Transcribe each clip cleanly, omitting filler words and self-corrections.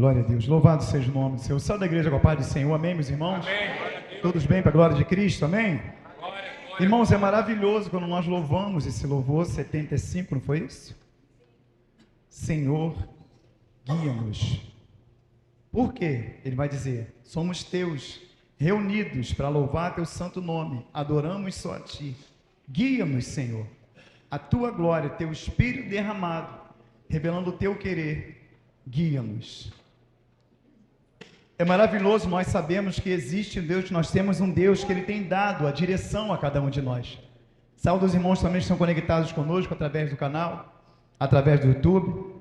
Glória a Deus. Louvado seja o nome do Senhor. Sal da igreja com a paz do Senhor. Amém, meus irmãos? Amém. Todos bem para a glória de Cristo? Amém? Glória. Irmãos, é maravilhoso quando nós louvamos esse louvor 75, não foi isso? Senhor, guia-nos. Por quê? Ele vai dizer: somos teus, reunidos para louvar teu santo nome, adoramos só a ti. Guia-nos, Senhor, a tua glória, teu Espírito derramado, revelando o teu querer, guia-nos. É maravilhoso, nós sabemos que existe um Deus, nós temos um Deus que Ele tem dado a direção a cada um de nós. Saúde os irmãos também que estão conectados conosco através do canal, através do YouTube.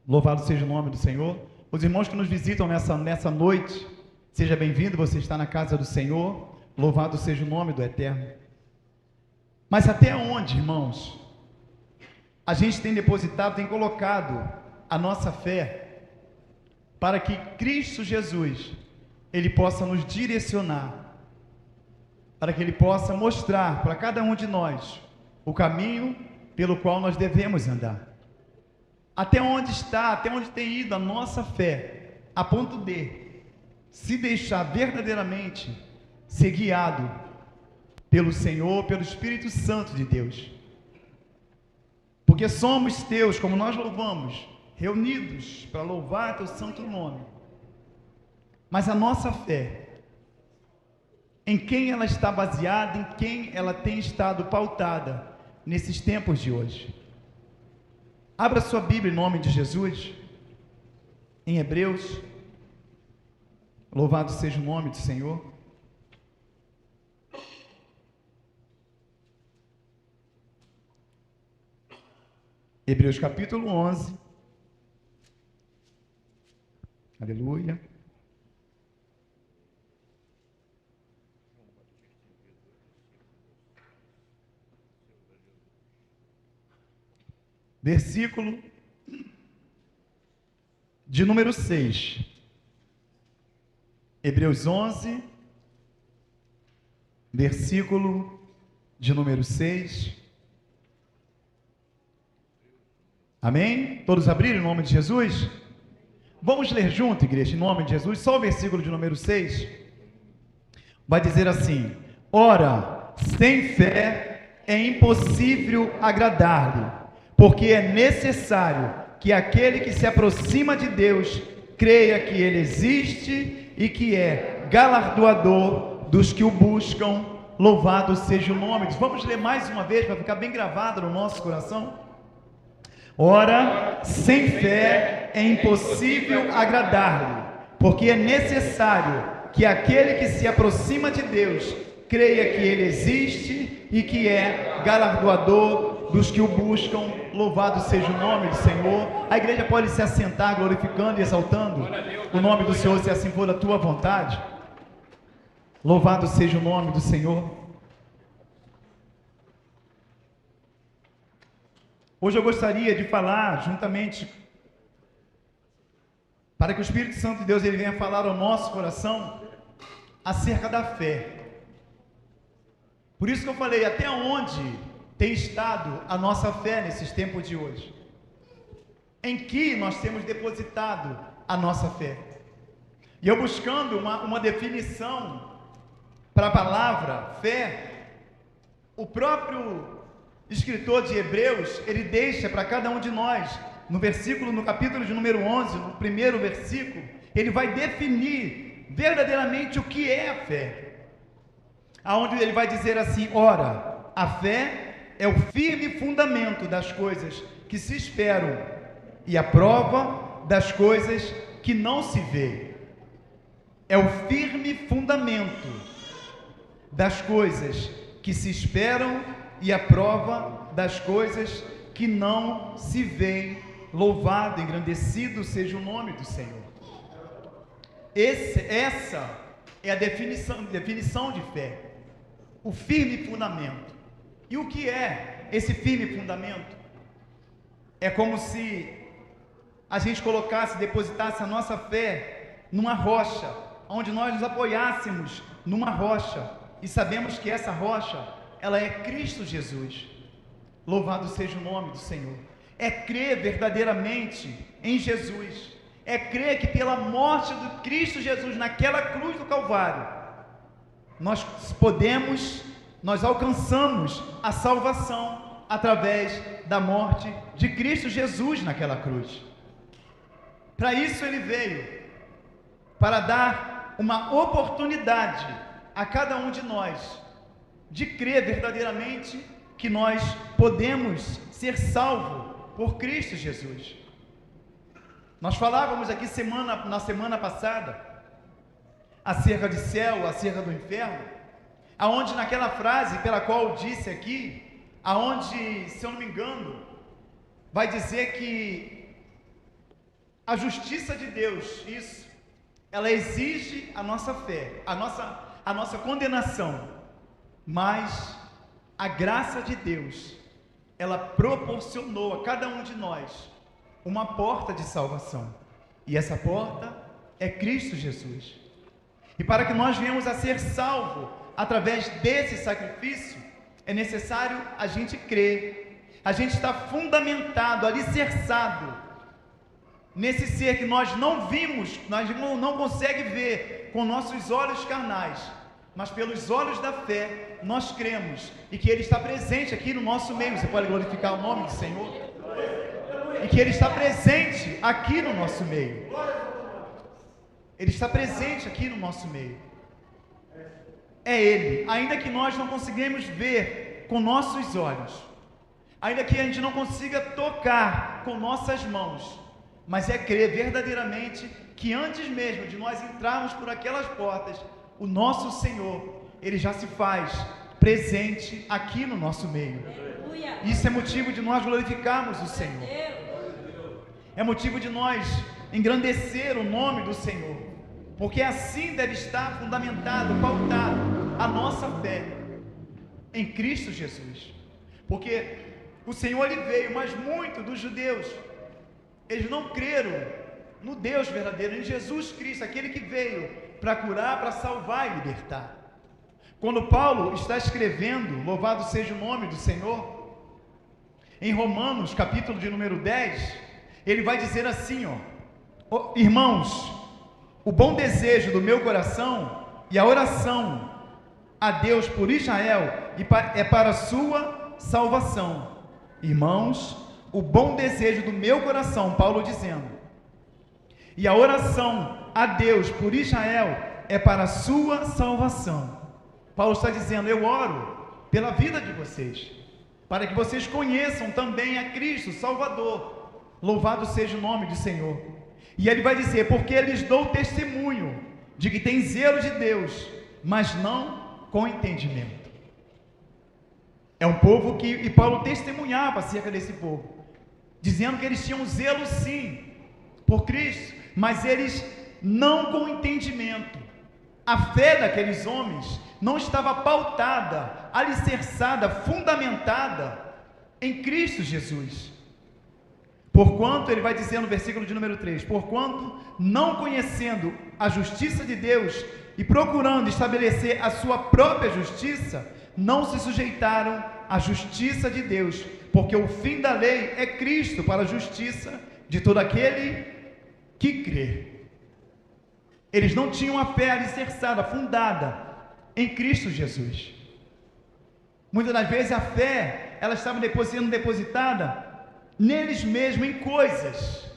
Louvado seja o nome do Senhor. Os irmãos que nos visitam nessa noite, seja bem-vindo, você está na casa do Senhor. Louvado seja o nome do Eterno. Mas até onde, irmãos, a gente tem depositado, tem colocado a nossa fé para que Cristo Jesus, Ele possa nos direcionar, para que Ele possa mostrar para cada um de nós o caminho pelo qual nós devemos andar. Até onde está, até onde tem ido a nossa fé, a ponto de se deixar verdadeiramente ser guiado pelo Senhor, pelo Espírito Santo de Deus. Porque somos teus, como nós louvamos, reunidos para louvar teu santo nome. Mas a nossa fé, em quem ela está baseada, em quem ela tem estado pautada nesses tempos de hoje. Abra sua Bíblia em nome de Jesus, em Hebreus. Louvado seja o nome do Senhor. Hebreus capítulo 11. Aleluia. Versículo de número 6. Hebreus 11, versículo de número 6. Amém? Todos abriram em nome de Jesus? Vamos ler junto, igreja, em nome de Jesus, só o versículo de número 6. Vai dizer assim: ora, sem fé é impossível agradar-lhe, porque é necessário que aquele que se aproxima de Deus creia que Ele existe e que é galardoador dos que o buscam. Louvado seja o nome. Vamos ler mais uma vez para ficar bem gravado no nosso coração. Ora, sem fé é impossível agradar-lhe, porque é necessário que aquele que se aproxima de Deus creia que Ele existe e que é galardoador dos que o buscam. Louvado seja o nome do Senhor. A igreja pode se assentar glorificando e exaltando o nome do Senhor, se assim for a tua vontade. Louvado seja o nome do Senhor. Hoje eu gostaria de falar juntamente, para que o Espírito Santo de Deus ele venha falar ao nosso coração acerca da fé. Por isso que eu falei, até onde tem estado a nossa fé nesses tempos de hoje? Em que nós temos depositado a nossa fé? E eu buscando uma definição para a palavra fé, o próprio escritor de Hebreus, ele deixa para cada um de nós, no capítulo de número 11, no primeiro versículo, ele vai definir verdadeiramente o que é a fé. Aonde ele vai dizer assim: ora, a fé é o firme fundamento das coisas que se esperam e a prova das coisas que não se vê. É o firme fundamento das coisas que se esperam e a prova das coisas que não se veem. Louvado, engrandecido seja o nome do Senhor. Essa é a definição de fé. O firme fundamento. E o que é esse firme fundamento? É como se a gente depositasse a nossa fé numa rocha, onde nós nos apoiássemos numa rocha, e sabemos que essa rocha, ela é Cristo Jesus. Louvado seja o nome do Senhor. É crer verdadeiramente em Jesus, é crer que pela morte de Cristo Jesus naquela cruz do Calvário, nós alcançamos a salvação através da morte de Cristo Jesus naquela cruz. Para isso ele veio, para dar uma oportunidade a cada um de nós de crer verdadeiramente que nós podemos ser salvos por Cristo Jesus. Nós falávamos aqui na semana passada acerca de céu, acerca do inferno, aonde naquela frase pela qual eu disse aqui, aonde, se eu não me engano, vai dizer que a justiça de Deus, ela exige a nossa fé, a nossa condenação, mas a graça de Deus, ela proporcionou a cada um de nós uma porta de salvação, e essa porta é Cristo Jesus. E para que nós venhamos a ser salvos através desse sacrifício, é necessário a gente crer, a gente está fundamentado, alicerçado nesse ser que nós não vimos, nós não conseguimos ver com nossos olhos carnais, mas pelos olhos da fé nós cremos, e que Ele está presente aqui no nosso meio. Você pode glorificar o nome do Senhor? E que Ele está presente aqui no nosso meio. Ele está presente aqui no nosso meio. É Ele, ainda que nós não conseguimos ver com nossos olhos, ainda que a gente não consiga tocar com nossas mãos, mas é crer verdadeiramente que antes mesmo de nós entrarmos por aquelas portas, o nosso Senhor, Ele já se faz presente aqui no nosso meio. Isso é motivo de nós glorificarmos o Senhor. É motivo de nós engrandecer o nome do Senhor, porque assim deve estar fundamentado, pautado a nossa fé em Cristo Jesus. Porque o Senhor Ele veio, mas muitos dos judeus, eles não creram no Deus verdadeiro, em Jesus Cristo, aquele que veio para curar, para salvar e libertar. Quando Paulo está escrevendo, louvado seja o nome do Senhor, em Romanos, capítulo de número 10, ele vai dizer assim, irmãos, o bom desejo do meu coração e a oração a Deus por Israel é para a sua salvação. Irmãos, o bom desejo do meu coração, Paulo dizendo, e a oração a Deus por Israel é para a sua salvação. Paulo está dizendo, eu oro pela vida de vocês, para que vocês conheçam também a Cristo, Salvador. Louvado seja o nome do Senhor. E ele vai dizer, porque lhes dou testemunho de que tem zelo de Deus, mas não com entendimento. É um povo que, e Paulo testemunhava acerca desse povo, dizendo que eles tinham zelo sim, por Cristo, mas eles não com entendimento. A fé daqueles homens não estava pautada, alicerçada, fundamentada em Cristo Jesus. Porquanto, ele vai dizer no versículo de número 3, porquanto, não conhecendo a justiça de Deus e procurando estabelecer a sua própria justiça, não se sujeitaram à justiça de Deus, porque o fim da lei é Cristo para a justiça de todo aquele que crê. Eles não tinham a fé alicerçada, fundada em Cristo Jesus. Muitas das vezes a fé, ela estava sendo depositada neles mesmos, em coisas.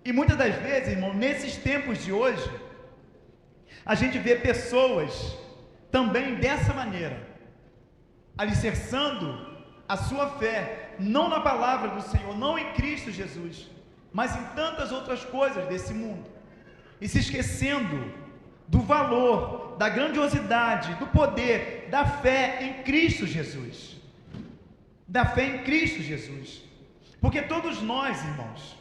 E muitas das vezes, irmão, nesses tempos de hoje, a gente vê pessoas também dessa maneira, alicerçando a sua fé, não na palavra do Senhor, não em Cristo Jesus, mas em tantas outras coisas desse mundo, e se esquecendo do valor, da grandiosidade, do poder, da fé em Cristo Jesus. Da fé em Cristo Jesus. Porque todos nós, irmãos,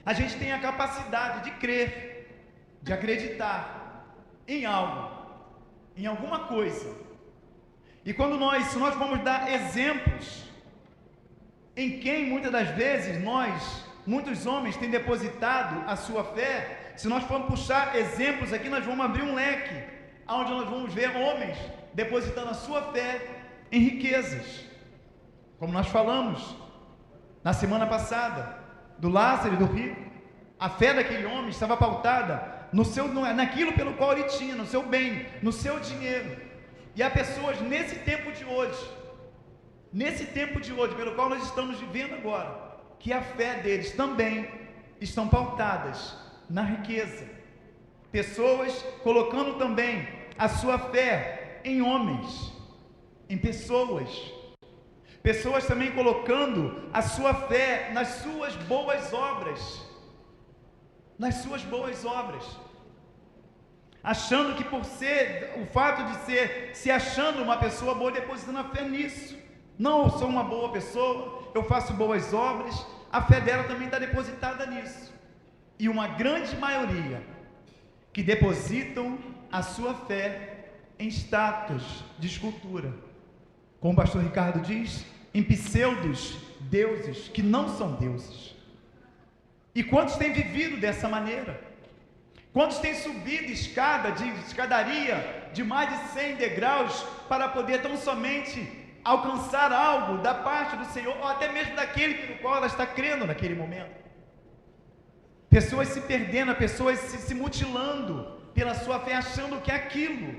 a gente tem a capacidade de crer, de acreditar em algo, em alguma coisa. E se nós vamos dar exemplos em quem muitas das vezes muitos homens têm depositado a sua fé, se nós formos puxar exemplos aqui, nós vamos abrir um leque, onde nós vamos ver homens depositando a sua fé em riquezas, como nós falamos na semana passada, do Lázaro e do rico, A fé daquele homem estava pautada naquilo pelo qual ele tinha, no seu bem, no seu dinheiro. E há pessoas nesse tempo de hoje, pelo qual nós estamos vivendo agora, que a fé deles também estão pautadas na riqueza. Pessoas colocando também a sua fé em homens, em pessoas. Pessoas também colocando a sua fé nas suas boas obras. Achando que o fato de se achando uma pessoa boa, depositando a fé nisso. Não, eu sou uma boa pessoa, eu faço boas obras, a fé dela também está depositada nisso. E uma grande maioria que depositam a sua fé em estátuas de escultura. Como o pastor Ricardo diz, em pseudos deuses que não são deuses. E quantos têm vivido dessa maneira? Quantos têm subido escadaria de mais de 100 degraus para poder tão somente alcançar algo da parte do Senhor, ou até mesmo daquele pelo qual ela está crendo naquele momento? Pessoas se perdendo, pessoas se mutilando pela sua fé, achando que aquilo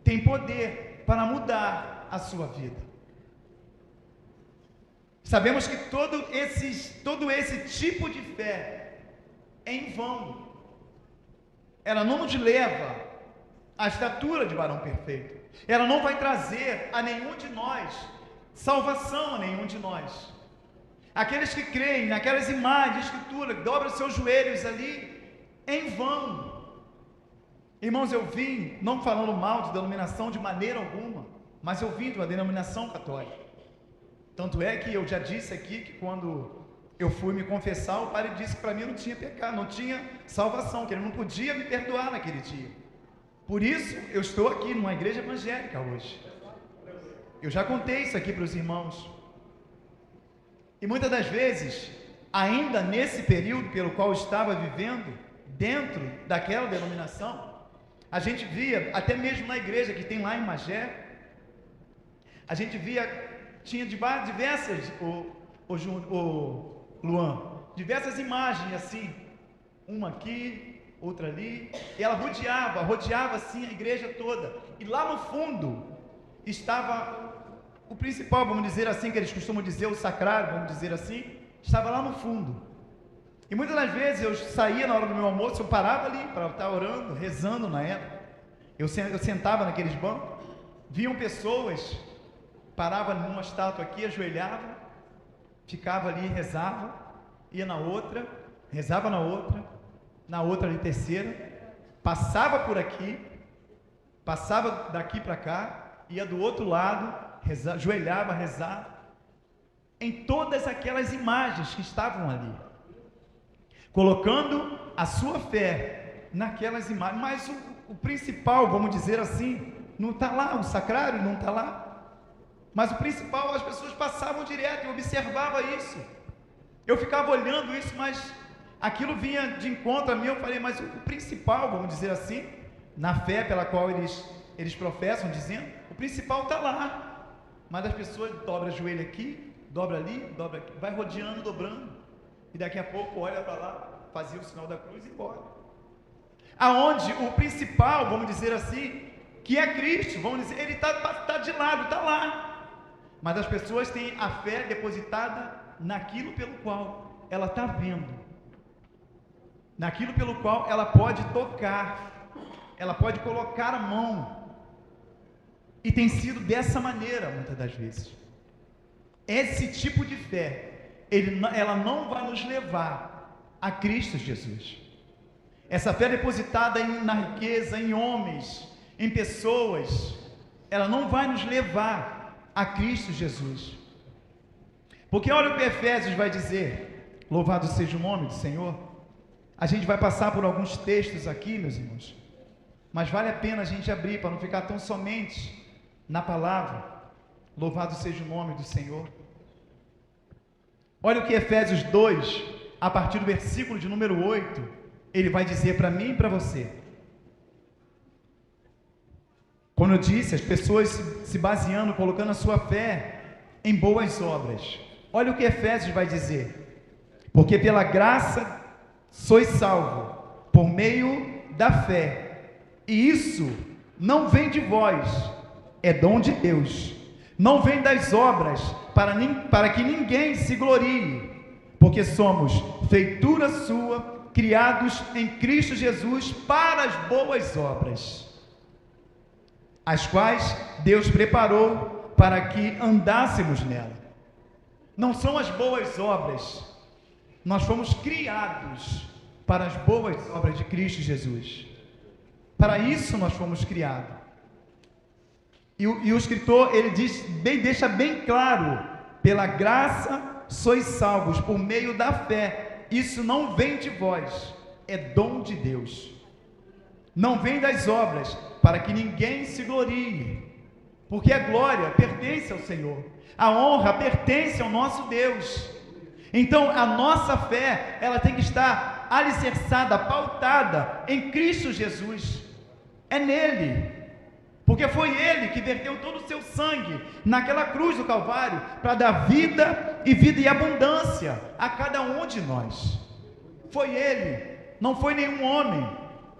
tem poder para mudar a sua vida. Sabemos que todo esse tipo de fé é em vão. Ela não nos leva à estatura de varão perfeito. Ela não vai trazer a nenhum de nós salvação, a nenhum de nós. Aqueles que creem naquelas imagens de escritura, dobram seus joelhos ali, em vão. Irmãos, eu vim, não falando mal de denominação de maneira alguma, mas eu vim de uma denominação católica. Tanto é que eu já disse aqui que quando eu fui me confessar, o padre disse que para mim não tinha pecado, não tinha salvação, que ele não podia me perdoar naquele dia. Por isso, eu estou aqui numa igreja evangélica hoje. Eu já contei isso aqui para os irmãos. E muitas das vezes, ainda nesse período pelo qual eu estava vivendo, dentro daquela denominação, a gente via, até mesmo na igreja que tem lá em Magé, a gente via, tinha diversas, Luan, diversas imagens assim, uma aqui, outra ali, e ela rodeava assim a igreja toda, e lá no fundo estava o principal, vamos dizer assim, que eles costumam dizer, o sacrário, vamos dizer assim, estava lá no fundo. E muitas das vezes eu saía na hora do meu almoço, eu parava ali para estar orando, rezando na época, eu sentava naqueles bancos, vinham pessoas, parava numa estátua aqui, ajoelhava, ficava ali, rezava, ia na outra, rezava na outra ali, terceira, passava por aqui, passava daqui para cá, ia do outro lado, ajoelhava, rezava, em todas aquelas imagens que estavam ali, colocando a sua fé naquelas imagens, mas o principal, vamos dizer assim, não está lá, o sacrário não está lá, mas o principal, as pessoas passavam direto, eu observava isso, eu ficava olhando isso, mas aquilo vinha de encontro a mim, eu falei, mas o principal, vamos dizer assim, na fé pela qual eles professam, dizendo, o principal está lá, mas as pessoas dobram o joelho aqui, dobra ali, dobra aqui, vai rodeando, dobrando, e daqui a pouco olha para lá, fazia o sinal da cruz e embora. Aonde o principal, vamos dizer assim, que é Cristo, vamos dizer, ele está de lado, está lá, mas as pessoas têm a fé depositada naquilo pelo qual ela está vendo, naquilo pelo qual ela pode tocar, ela pode colocar a mão, e tem sido dessa maneira muitas das vezes. Esse tipo de fé, ela não vai nos levar a Cristo Jesus. Essa fé depositada na riqueza, em homens, em pessoas, ela não vai nos levar a Cristo Jesus. Porque olha o que Efésios vai dizer, louvado seja o nome do Senhor. A gente vai passar por alguns textos aqui, meus irmãos, mas vale a pena a gente abrir, para não ficar tão somente na palavra. Louvado seja o nome do Senhor. Olha o que Efésios 2, a partir do versículo de número 8, ele vai dizer para mim e para você. Quando eu disse, as pessoas se baseando, colocando a sua fé em boas obras. Olha o que Efésios vai dizer. Porque pela graça sois salvo por meio da fé. E isso não vem de vós, é dom de Deus. Não vem das obras, para que ninguém se glorie, porque somos feitura sua, criados em Cristo Jesus para as boas obras, as quais Deus preparou para que andássemos nela. Não são as boas obras, nós fomos criados para as boas obras de Cristo Jesus. Para isso nós fomos criados. E o escritor, ele deixa bem claro: pela graça sois salvos por meio da fé. Isso não vem de vós, é dom de Deus. Não vem das obras, para que ninguém se glorie, porque a glória pertence ao Senhor, a honra pertence ao nosso Deus. Então a nossa fé, ela tem que estar alicerçada, pautada em Cristo Jesus. É nele, porque foi ele que verteu todo o seu sangue naquela cruz do Calvário, para dar vida e abundância a cada um de nós. Foi ele, não foi nenhum homem,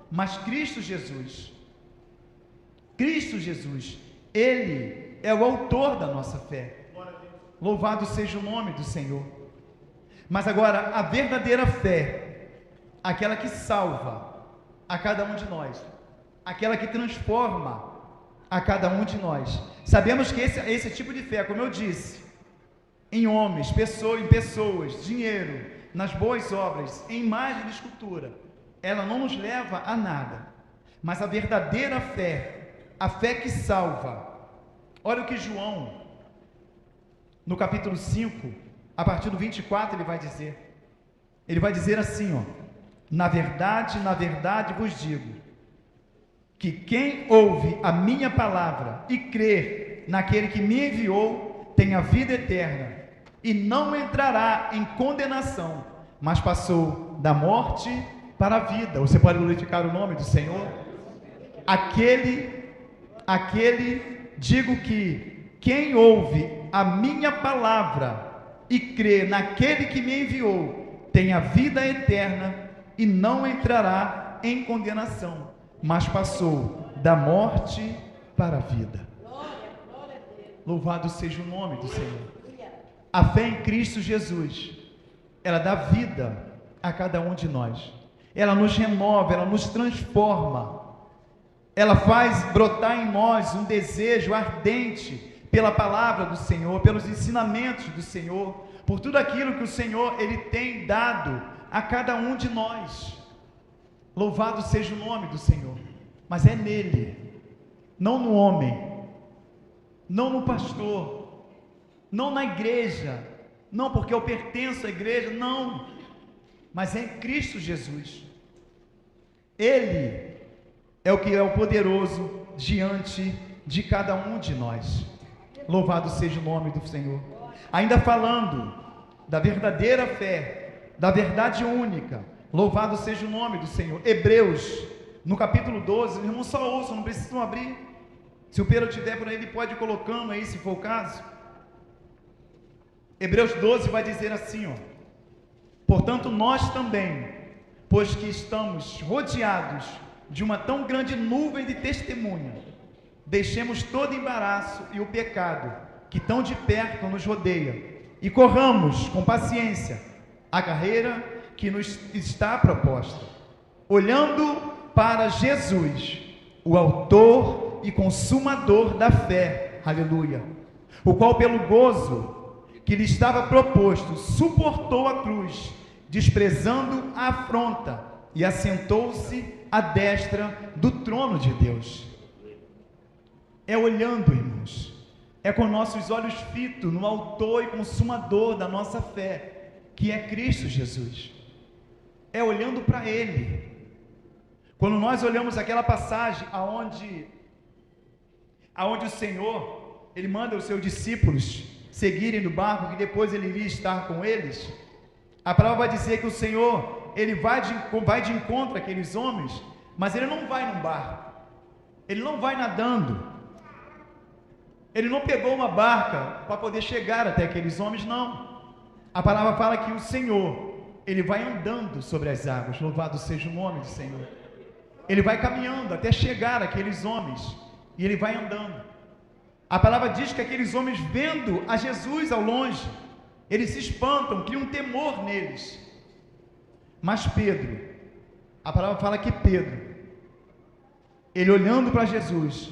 mas Cristo Jesus. Cristo Jesus, ele é o autor da nossa fé. Louvado seja o nome do Senhor. Mas agora, a verdadeira fé, aquela que salva a cada um de nós, aquela que transforma a cada um de nós. Sabemos que esse tipo de fé, como eu disse, em homens, em pessoas, dinheiro, nas boas obras, em imagem de escultura, ela não nos leva a nada. Mas a verdadeira fé, a fé que salva, olha o que João, no capítulo 5, a partir do 24, ele vai dizer assim, ó: na verdade vos digo, que quem ouve a minha palavra e crer naquele que me enviou, tem a vida eterna, e não entrará em condenação, mas passou da morte para a vida. Você pode glorificar o nome do Senhor? Digo que quem ouve a minha palavra e crê naquele que me enviou, tem a vida eterna e não entrará em condenação, mas passou da morte para a vida. Louvado seja o nome do Senhor. A fé em Cristo Jesus, ela dá vida a cada um de nós. Ela nos renova, ela nos transforma. Ela faz brotar em nós um desejo ardente pela palavra do Senhor, pelos ensinamentos do Senhor, por tudo aquilo que o Senhor, ele tem dado a cada um de nós. Louvado seja o nome do Senhor. Mas é nele, não no homem, não no pastor, não na igreja, não porque eu pertenço à igreja, não, mas é em Cristo Jesus. Ele é o que é o poderoso diante de cada um de nós. Louvado seja o nome do Senhor. Ainda falando da verdadeira fé, da verdade única, louvado seja o nome do Senhor. Hebreus, no capítulo 12, os irmãos só ouçam, não precisam abrir. Se o Pedro tiver por aí, ele pode ir colocando aí, se for o caso. Hebreus 12 vai dizer assim, ó: portanto nós também, pois que estamos rodeados de uma tão grande nuvem de testemunha, deixemos todo embaraço e o pecado que tão de perto nos rodeia, e corramos com paciência a carreira que nos está proposta, olhando para Jesus, o autor e consumador da fé, aleluia, o qual pelo gozo que lhe estava proposto, suportou a cruz, desprezando a afronta, e assentou-se à destra do trono de Deus. É olhando, irmãos, é com nossos olhos fitos no autor e consumador da nossa fé, que é Cristo Jesus. É olhando para Ele. Quando nós olhamos aquela passagem aonde o Senhor, Ele manda os seus discípulos seguirem no barco, que depois Ele iria estar com eles, a palavra vai dizer que o Senhor, Ele vai de encontro àqueles homens, mas Ele não vai num barco, Ele não vai nadando, Ele não pegou uma barca para poder chegar até aqueles homens, não. A palavra fala que o Senhor, ele vai andando sobre as águas, louvado seja o nome do Senhor. Ele vai caminhando até chegar àqueles homens, e ele vai andando. A palavra diz que aqueles homens, vendo a Jesus ao longe, eles se espantam, criam um temor neles. Mas Pedro, a palavra fala que Pedro, ele olhando para Jesus,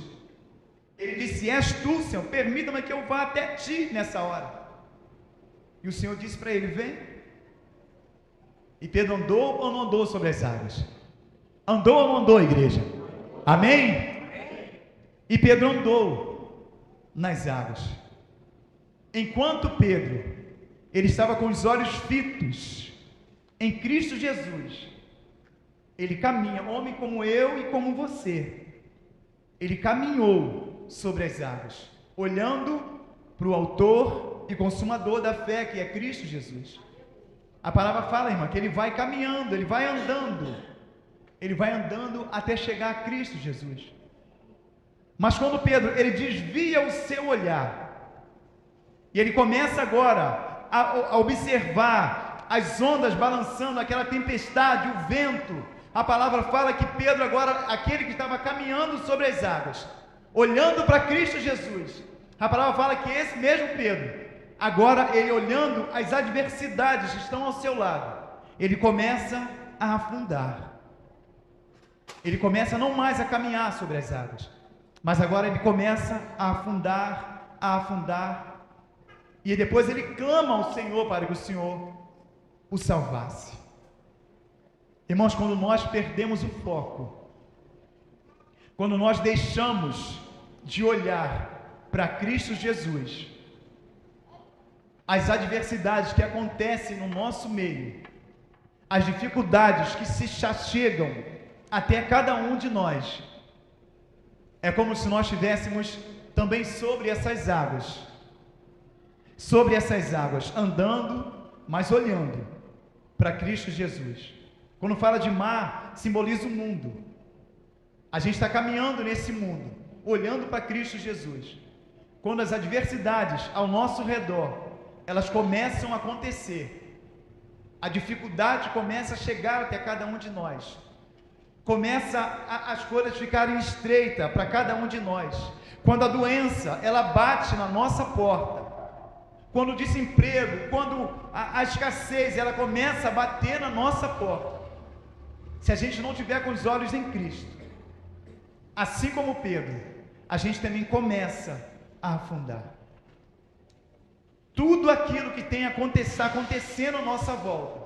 ele disse: és tu, Senhor, permita-me que eu vá até ti nessa hora. E o Senhor disse para ele: vem. E Pedro andou ou não andou sobre as águas? Andou ou não andou, igreja? Amém? E Pedro andou nas águas. Enquanto Pedro, ele estava com os olhos fitos em Cristo Jesus, ele caminha, homem como eu e como você, ele caminhou sobre as águas, olhando para o autor e consumador da fé, que é Cristo Jesus. A palavra fala, irmã, que ele vai caminhando, ele vai andando até chegar a Cristo Jesus. Mas quando Pedro, ele desvia o seu olhar, e ele começa agora a observar as ondas balançando, aquela tempestade, o vento, a palavra fala que Pedro agora, aquele que estava caminhando sobre as águas, olhando para Cristo Jesus, a palavra fala que esse mesmo Pedro, agora ele olhando as adversidades que estão ao seu lado, ele começa a afundar. Ele começa não mais a caminhar sobre as águas, mas agora ele começa a afundar, e depois ele clama ao Senhor para que o Senhor o salvasse. Irmãos, quando nós perdemos o foco, quando nós deixamos de olhar para Cristo Jesus, as adversidades que acontecem no nosso meio, as dificuldades que se chegam até cada um de nós, é como se nós estivéssemos também sobre essas águas, andando, mas olhando para Cristo Jesus. Quando fala de mar, simboliza o mundo. A gente está caminhando nesse mundo, olhando para Cristo Jesus. Quando as adversidades ao nosso redor, elas começam a acontecer, a dificuldade começa a chegar até cada um de nós, começa as coisas ficarem estreitas para cada um de nós, quando a doença, ela bate na nossa porta, quando o desemprego, quando a escassez, ela começa a bater na nossa porta, se a gente não tiver com os olhos em Cristo, assim como Pedro, a gente também começa a afundar. Tudo aquilo que tem acontecendo à nossa volta,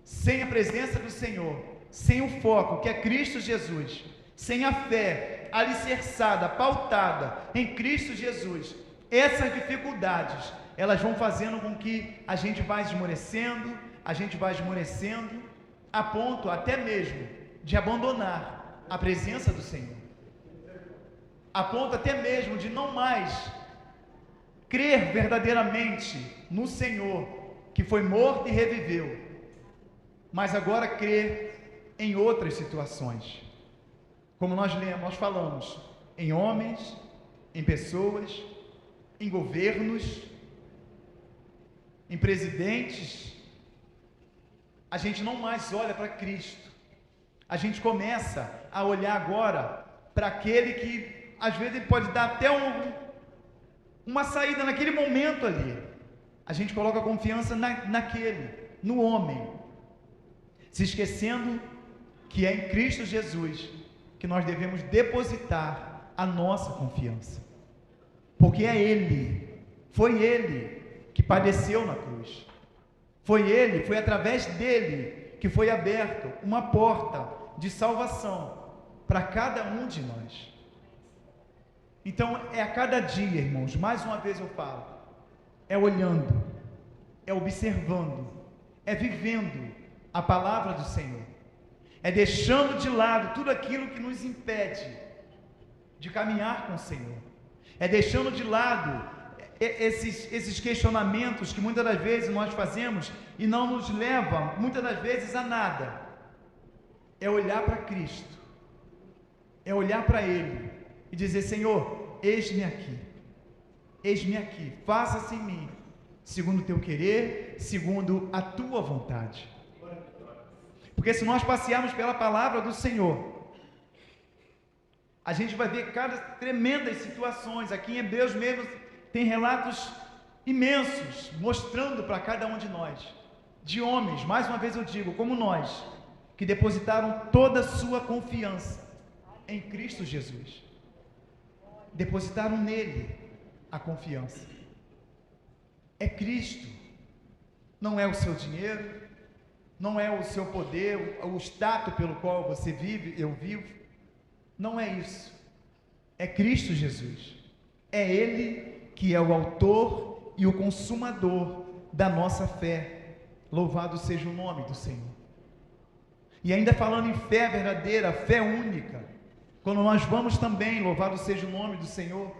sem a presença do Senhor, sem o foco que é Cristo Jesus, sem a fé alicerçada, pautada em Cristo Jesus, essas dificuldades, elas vão fazendo com que a gente vá esmorecendo, a ponto até mesmo de abandonar a presença do Senhor, a ponto até mesmo de não mais crer verdadeiramente no Senhor, que foi morto e reviveu, mas agora crer em outras situações, como nós falamos, em homens, em pessoas, em governos, em presidentes. A gente não mais olha para Cristo, a gente começa a olhar agora para aquele que às vezes ele pode dar até uma saída naquele momento ali. A gente coloca confiança no homem, se esquecendo que é em Cristo Jesus que nós devemos depositar a nossa confiança, porque foi Ele que padeceu na cruz, foi através dele que foi aberta uma porta de salvação para cada um de nós. Então é a cada dia, irmãos, mais uma vez eu falo, é olhando, é observando, é vivendo a palavra do Senhor, é deixando de lado tudo aquilo que nos impede de caminhar com o Senhor, é deixando de lado esses questionamentos que muitas das vezes nós fazemos e não nos levam muitas das vezes a nada. É olhar para Cristo, é olhar para Ele e dizer: Senhor, eis-me aqui, faça-se em mim segundo o teu querer, segundo a tua vontade. Porque se nós passearmos pela palavra do Senhor, a gente vai ver cada tremendas situações. Aqui em Hebreus mesmo tem relatos imensos, mostrando para cada um de nós, de homens, mais uma vez eu digo, como nós, que depositaram toda a sua confiança em Cristo Jesus. Depositaram nele a confiança. É Cristo, não é o seu dinheiro, não é o seu poder, o status pelo qual você vive, eu vivo. Não é isso. É Cristo Jesus. É Ele que é o autor e o consumador da nossa fé. Louvado seja o nome do Senhor. E ainda falando em fé verdadeira, fé única, quando nós vamos também, louvado seja o nome do Senhor,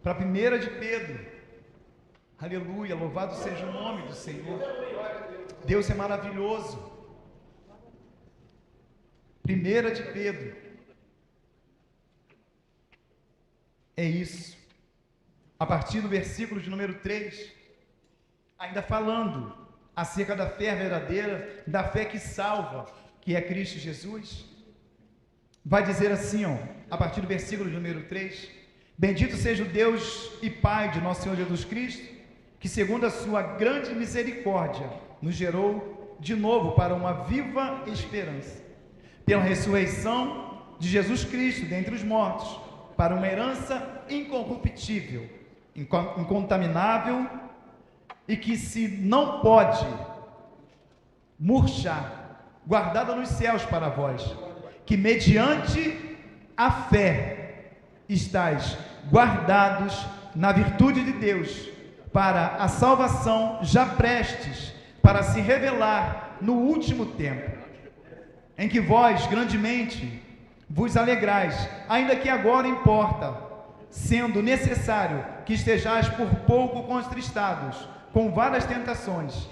para a 1 de Pedro. Aleluia, louvado seja o nome do Senhor. Deus é maravilhoso. 1 de Pedro. É isso. A partir do versículo de número 3, ainda falando acerca da fé verdadeira, da fé que salva, que é Cristo Jesus, vai dizer assim, ó, a partir do versículo de número 3, bendito seja o Deus e Pai de nosso Senhor Jesus Cristo, que segundo a sua grande misericórdia, nos gerou de novo para uma viva esperança, pela ressurreição de Jesus Cristo dentre os mortos, para uma herança incorruptível, incontaminável e que se não pode murchar, guardada nos céus para vós, que mediante a fé estáis guardados na virtude de Deus, para a salvação já prestes para se revelar no último tempo, em que vós grandemente vos alegrais, ainda que agora importa, sendo necessário que estejais por pouco contristados, com várias tentações.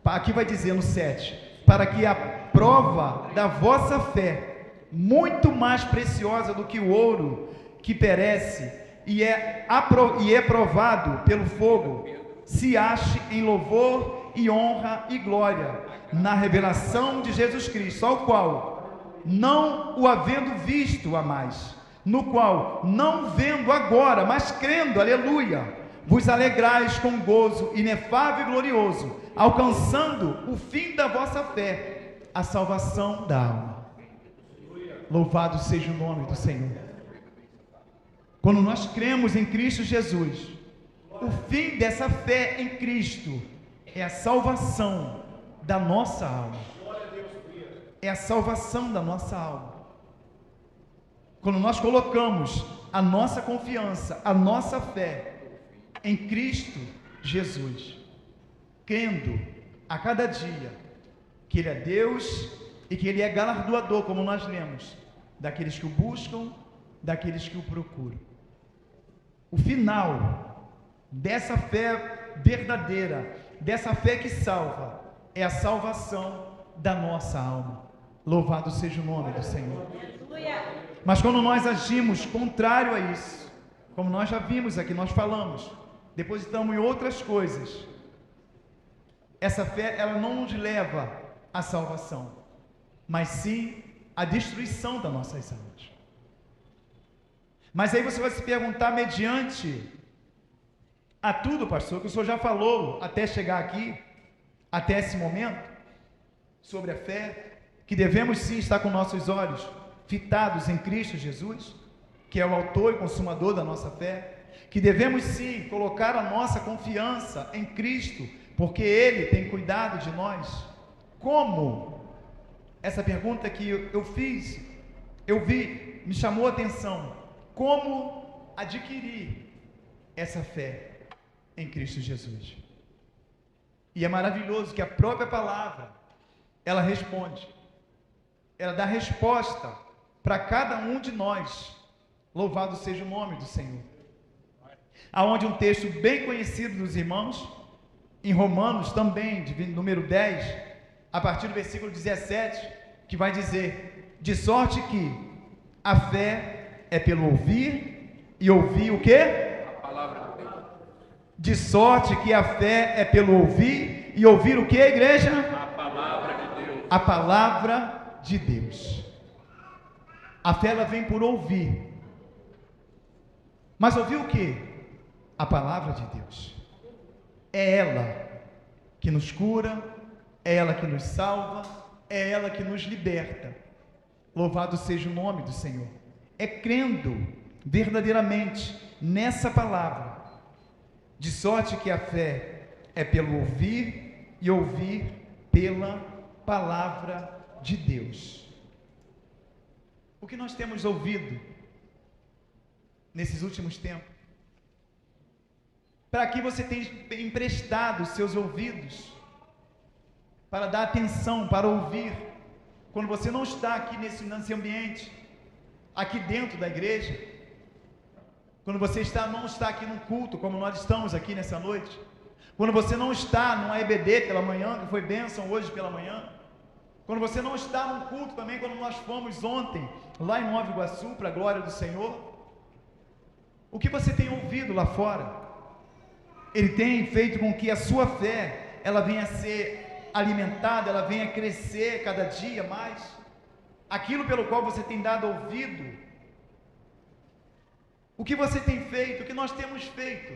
Aqui vai dizer no 7, para que a prova da vossa fé, muito mais preciosa do que o ouro que perece e é provado pelo fogo, se ache em louvor e honra e glória na revelação de Jesus Cristo, ao qual, não o havendo visto a mais, no qual, não vendo agora, mas crendo, aleluia, vos alegrais com gozo inefável e glorioso, alcançando o fim da vossa fé, a salvação da alma. Louvado seja o nome do Senhor. Quando nós cremos em Cristo Jesus, o fim dessa fé em Cristo é a salvação da nossa alma. É a salvação da nossa alma. Quando nós colocamos a nossa confiança, a nossa fé em Cristo Jesus, crendo a cada dia que Ele é Deus e que Ele é galardoador, como nós lemos, daqueles que o buscam, daqueles que o procuram. O final dessa fé verdadeira, dessa fé que salva, é a salvação da nossa alma. Louvado seja o nome do Senhor. Mas quando nós agimos contrário a isso, como nós já vimos aqui, nós falamos, depositamos em outras coisas, essa fé, ela não nos leva à salvação, mas sim à destruição das nossas almas. Mas aí você vai se perguntar, mediante a tudo, pastor, que o senhor já falou até chegar aqui, até esse momento, sobre a fé, que devemos sim estar com nossos olhos fitados em Cristo Jesus, que é o autor e consumador da nossa fé, que devemos sim colocar a nossa confiança em Cristo, porque Ele tem cuidado de nós. Como? Essa pergunta que eu fiz, eu vi, me chamou a atenção. Como adquirir essa fé em Cristo Jesus? E é maravilhoso que a própria palavra, ela responde, ela dá resposta para cada um de nós. Louvado seja o nome do Senhor. Aonde um texto bem conhecido dos irmãos, em Romanos também, de número 10, a partir do versículo 17, que vai dizer, de sorte que a fé é pelo ouvir, e ouvir o quê? De sorte que a fé é pelo ouvir, e ouvir o que, igreja? A palavra de Deus. A palavra de Deus. A fé, ela vem por ouvir. Mas ouvir o que? A palavra de Deus. É ela que nos cura, é ela que nos salva, é ela que nos liberta. Louvado seja o nome do Senhor. É crendo verdadeiramente nessa palavra. De sorte que a fé é pelo ouvir, e ouvir pela palavra de Deus. O que nós temos ouvido nesses últimos tempos? Para que você tenha emprestado seus ouvidos para dar atenção, para ouvir, quando você não está aqui nesse ambiente, aqui dentro da igreja, quando você não está aqui num culto, como nós estamos aqui nessa noite, quando você não está numa EBD pela manhã, que foi bênção hoje pela manhã, quando você não está num culto também, como nós fomos ontem, lá em Nova Iguaçu, para a glória do Senhor, o que você tem ouvido lá fora? Ele tem feito com que a sua fé, ela venha a ser alimentada, ela venha a crescer cada dia mais, aquilo pelo qual você tem dado ouvido. O que você tem feito, o que nós temos feito,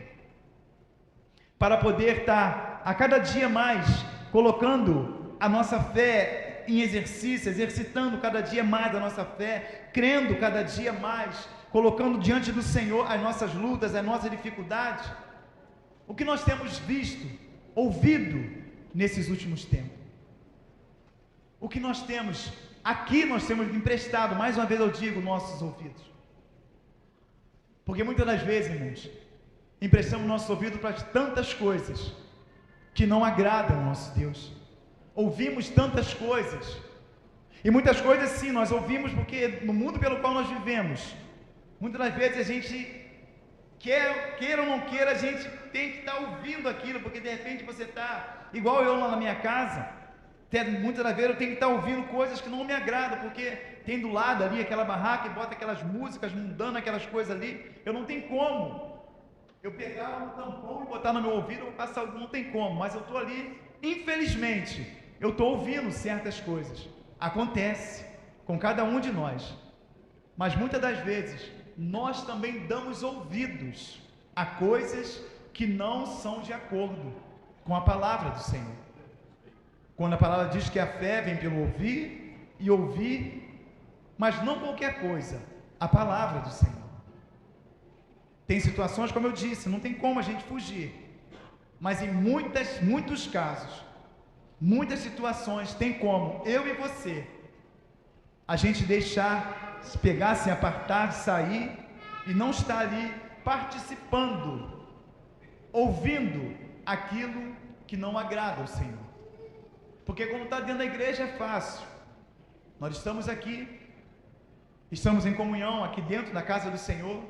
para poder estar a cada dia mais colocando a nossa fé em exercício, exercitando cada dia mais a nossa fé, crendo cada dia mais, colocando diante do Senhor as nossas lutas, as nossas dificuldades. O que nós temos visto, ouvido nesses últimos tempos? O que nós temos, aqui nós temos emprestado, mais uma vez eu digo, nossos ouvidos. Porque muitas das vezes, irmãos, emprestamos nosso ouvido para tantas coisas que não agradam ao nosso Deus. Ouvimos tantas coisas, e muitas coisas sim, nós ouvimos porque no mundo pelo qual nós vivemos, muitas das vezes a gente queira ou não queira, a gente tem que estar ouvindo aquilo, porque de repente você está, igual eu lá na minha casa, muitas das vezes eu tenho que estar ouvindo coisas que não me agradam, porque tem do lado ali aquela barraca e bota aquelas músicas mundanas, aquelas coisas ali, eu não tenho como eu pegar um tampão e botar no meu ouvido, eu vou passar, não tem como, mas eu estou ali, infelizmente, eu estou ouvindo certas coisas, acontece com cada um de nós, mas muitas das vezes, nós também damos ouvidos a coisas que não são de acordo com a palavra do Senhor. Quando a palavra diz que a fé vem pelo ouvir e ouvir, mas não qualquer coisa, a palavra do Senhor. Tem situações, como eu disse, não tem como a gente fugir, mas em muitos casos, muitas situações, tem como eu e você, a gente deixar, se pegar, se apartar, sair e não estar ali participando, ouvindo aquilo que não agrada ao Senhor. Porque quando está dentro da igreja é fácil. Nós estamos aqui, estamos em comunhão aqui dentro da casa do Senhor,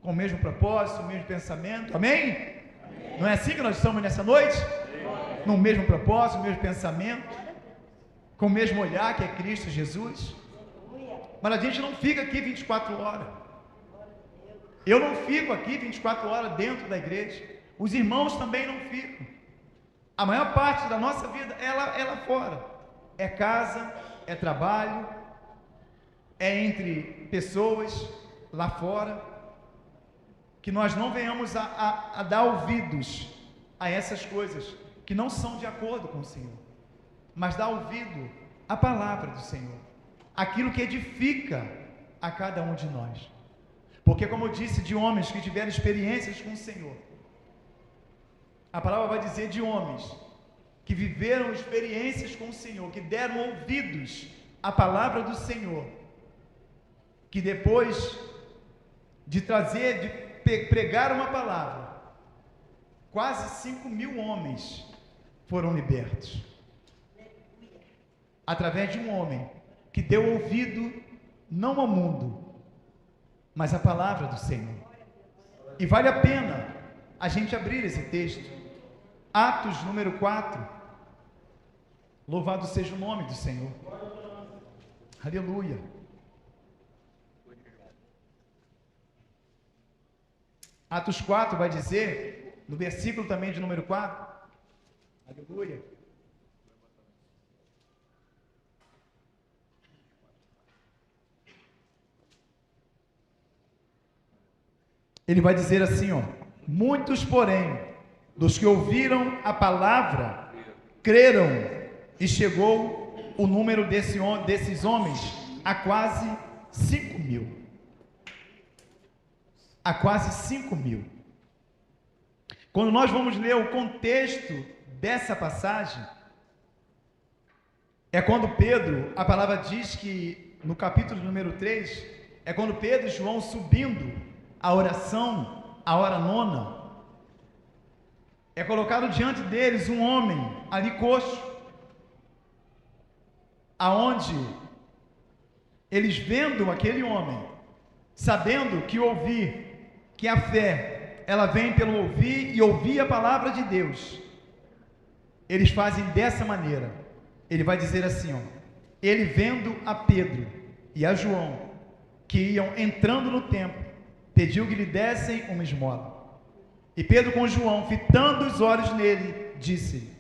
com o mesmo propósito, o mesmo pensamento. Amém? Amém. Não é assim que nós estamos nessa noite? Amém. No mesmo propósito, no mesmo pensamento, com o mesmo olhar que é Cristo Jesus. Mas a gente não fica aqui 24 horas. Eu não fico aqui 24 horas dentro da igreja. Os irmãos também não ficam. A maior parte da nossa vida é lá fora. É casa, é trabalho, é entre pessoas lá fora. Que nós não venhamos a dar ouvidos a essas coisas que não são de acordo com o Senhor. Mas dar ouvido à palavra do Senhor. Aquilo que edifica a cada um de nós. Porque, como eu disse, de homens que tiveram experiências com o Senhor. A palavra vai dizer de homens que viveram experiências com o Senhor, que deram ouvidos à palavra do Senhor, que depois de pregar uma palavra, quase 5.000 homens foram libertos. Através de um homem que deu ouvido não ao mundo, mas à palavra do Senhor. E vale a pena a gente abrir esse texto. Atos número 4. Louvado seja o nome do Senhor. Aleluia. Atos 4 vai dizer no versículo também de número 4. Aleluia. Ele vai dizer assim, ó: muitos, porém, dos que ouviram a palavra, creram, e chegou o número desses homens a quase 5.000. A quase 5.000. Quando nós vamos ler o contexto dessa passagem, é quando Pedro, a palavra diz que no capítulo número 3, é quando Pedro e João subindo a oração, a hora nona, é colocado diante deles um homem ali coxo, aonde eles vendo aquele homem, sabendo que que a fé, ela vem pelo ouvir e ouvir a palavra de Deus, eles fazem dessa maneira. Ele vai dizer assim, ó: ele vendo a Pedro e a João, que iam entrando no templo, pediu que lhe dessem uma esmola. E Pedro com João, fitando os olhos nele, disse: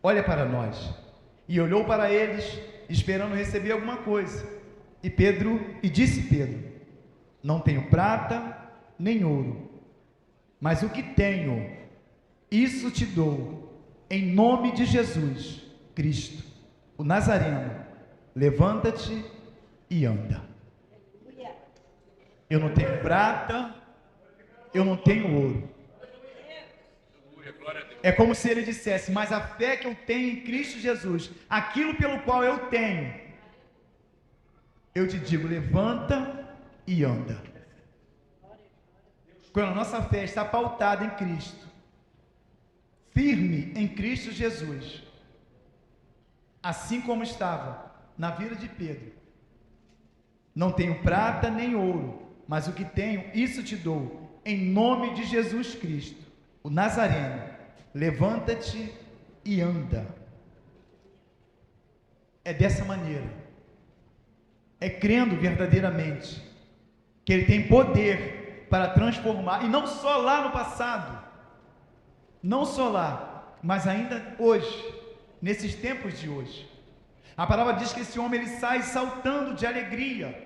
olha para nós. E olhou para eles, esperando receber alguma coisa. E disse Pedro: não tenho prata nem ouro, mas o que tenho, isso te dou, em nome de Jesus Cristo, o Nazareno, levanta-te e anda. Eu não tenho prata, eu não tenho ouro. É como se ele dissesse: mas a fé que eu tenho em Cristo Jesus, aquilo pelo qual eu tenho, eu te digo, levanta e anda. Quando a nossa fé está pautada em Cristo, firme em Cristo Jesus, assim como estava na vida de Pedro: não tenho prata nem ouro, mas o que tenho, isso te dou, em nome de Jesus Cristo, o Nazareno, levanta-te e anda. É dessa maneira, é crendo verdadeiramente que Ele tem poder para transformar, e não só lá no passado, não só lá, mas ainda hoje, nesses tempos de hoje. A palavra diz que esse homem, ele sai saltando de alegria.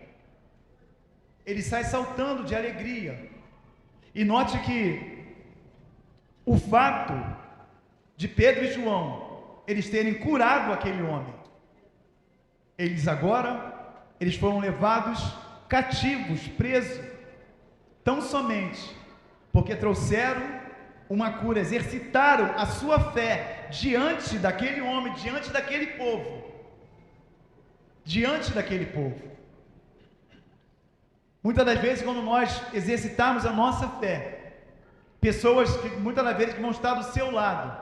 Ele sai saltando de alegria. E note que o fato de Pedro e João, eles terem curado aquele homem, eles foram levados cativos, presos, tão somente porque trouxeram uma cura, exercitaram a sua fé diante daquele homem, diante daquele povo. Muitas das vezes, quando nós exercitarmos a nossa fé, pessoas que muitas das vezes vão estar do seu lado,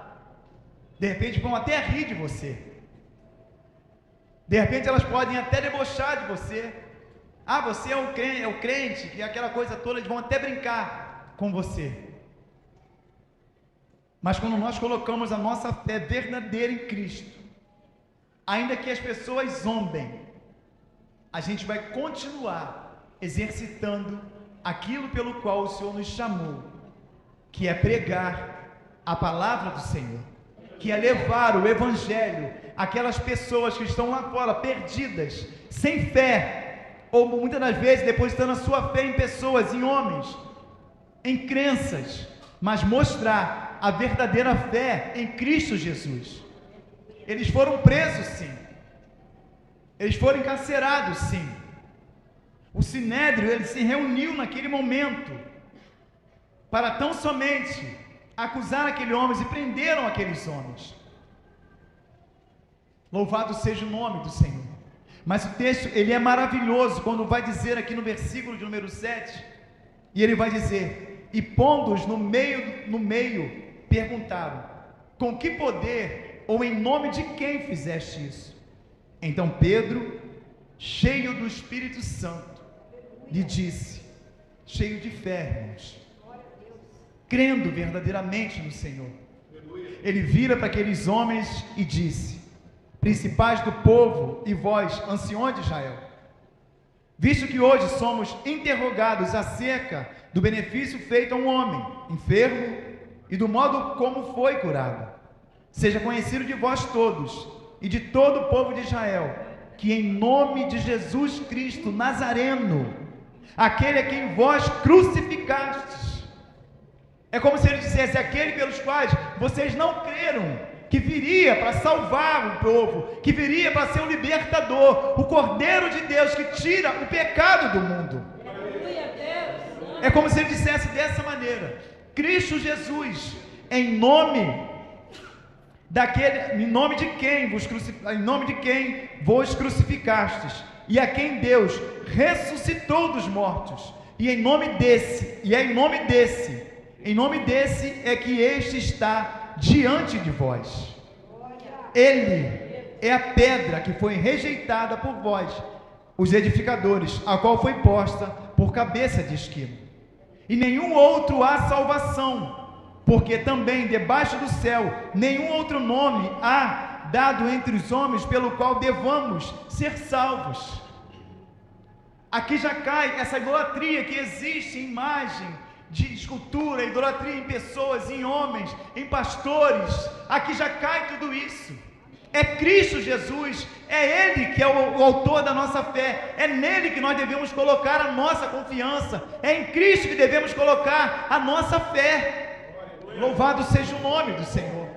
de repente vão até rir de você, de repente elas podem até debochar de você. Ah, você é o crente, que é aquela coisa toda, eles vão até brincar com você. Mas quando nós colocamos a nossa fé verdadeira em Cristo, ainda que as pessoas zombem, a gente vai continuar exercitando aquilo pelo qual o Senhor nos chamou, que é pregar a palavra do Senhor, que é levar o Evangelho àquelas pessoas que estão lá fora, perdidas, sem fé, ou muitas das vezes depositando a sua fé em pessoas, em homens, em crenças, mas mostrar a verdadeira fé em Cristo Jesus. Eles foram presos, sim. Eles foram encarcerados, sim. O Sinédrio, ele se reuniu naquele momento para tão somente acusar aqueles homens, e prenderam aqueles homens. Louvado seja o nome do Senhor. Mas o texto, ele é maravilhoso quando vai dizer aqui no versículo de número 7, e ele vai dizer: e pondo-os no meio, perguntaram: com que poder ou em nome de quem fizeste isso? Então Pedro, cheio do Espírito Santo, lhe disse, cheio de fé, irmãos, crendo verdadeiramente no Senhor, ele vira para aqueles homens e disse: principais do povo e vós, anciões de Israel, visto que hoje somos interrogados acerca do benefício feito a um homem enfermo, e do modo como foi curado. Seja conhecido de vós todos e de todo o povo de Israel, que em nome de Jesus Cristo Nazareno, aquele a quem vós crucificastes, é como se ele dissesse, aquele pelos quais vocês não creram, que viria para salvar o povo, que viria para ser o libertador, o Cordeiro de Deus que tira o pecado do mundo. É como se ele dissesse dessa maneira: Cristo Jesus, em nome de quem vos crucificastes, e a quem Deus ressuscitou dos mortos, e em nome desse é que este está diante de vós. Ele é a pedra que foi rejeitada por vós, os edificadores, a qual foi posta por cabeça de esquina. E nenhum outro há salvação, porque também debaixo do céu nenhum outro nome há dado entre os homens pelo qual devamos ser salvos. Aqui já cai essa idolatria que existe em imagem de escultura, idolatria em pessoas, em homens, em pastores. Aqui já cai tudo isso. É Cristo Jesus, é Ele que é o autor da nossa fé, é nele que nós devemos colocar a nossa confiança, é em Cristo que devemos colocar a nossa fé. Louvado seja o nome do Senhor.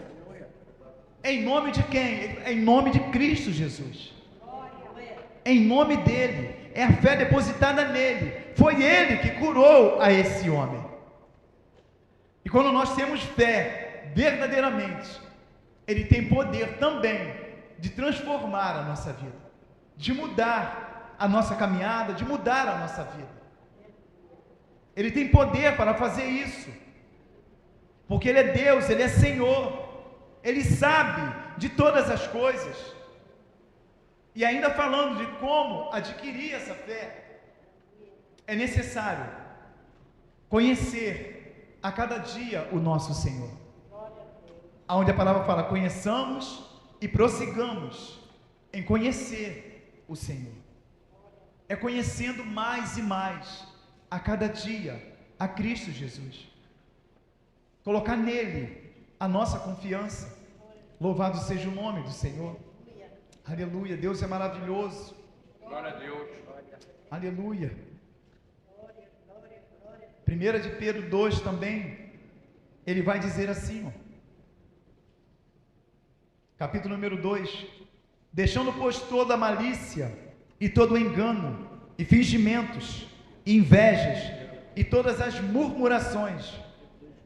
Em nome de quem? Em nome de Cristo Jesus. Em nome dele, é a fé depositada nele. Foi ele que curou a esse homem. E quando nós temos fé verdadeiramente, ele tem poder também de transformar a nossa vida, de mudar a nossa caminhada, de mudar a nossa vida. Ele tem poder para fazer isso, porque ele é Deus, ele é Senhor, ele sabe de todas as coisas. E ainda falando de como adquirir essa fé, é necessário conhecer a cada dia o nosso Senhor. Onde a palavra fala, conheçamos e prossigamos em conhecer o Senhor. É conhecendo mais e mais, a cada dia, a Cristo Jesus. Colocar nele a nossa confiança. Louvado seja o nome do Senhor. Aleluia, Deus é maravilhoso. Glória a Deus. Aleluia. 1 de Pedro 2 também, ele vai dizer assim, ó. Capítulo número 2, deixando pois toda a malícia e todo o engano e fingimentos e invejas e todas as murmurações,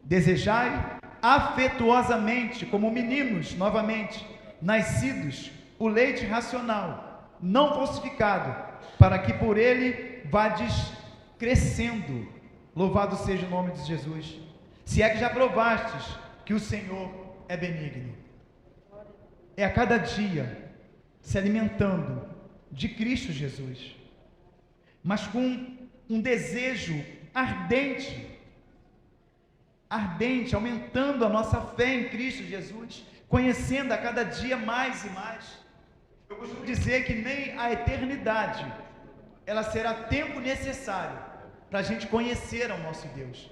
desejai afetuosamente como meninos novamente nascidos o leite racional, não falsificado, para que por ele vades crescendo. Louvado seja o nome de Jesus. Se é que já provastes que o Senhor é benigno. É a cada dia se alimentando de Cristo Jesus, mas com um desejo ardente, aumentando a nossa fé em Cristo Jesus, conhecendo a cada dia mais e mais. Eu costumo dizer que nem a eternidade, ela será tempo necessário para a gente conhecer ao nosso Deus,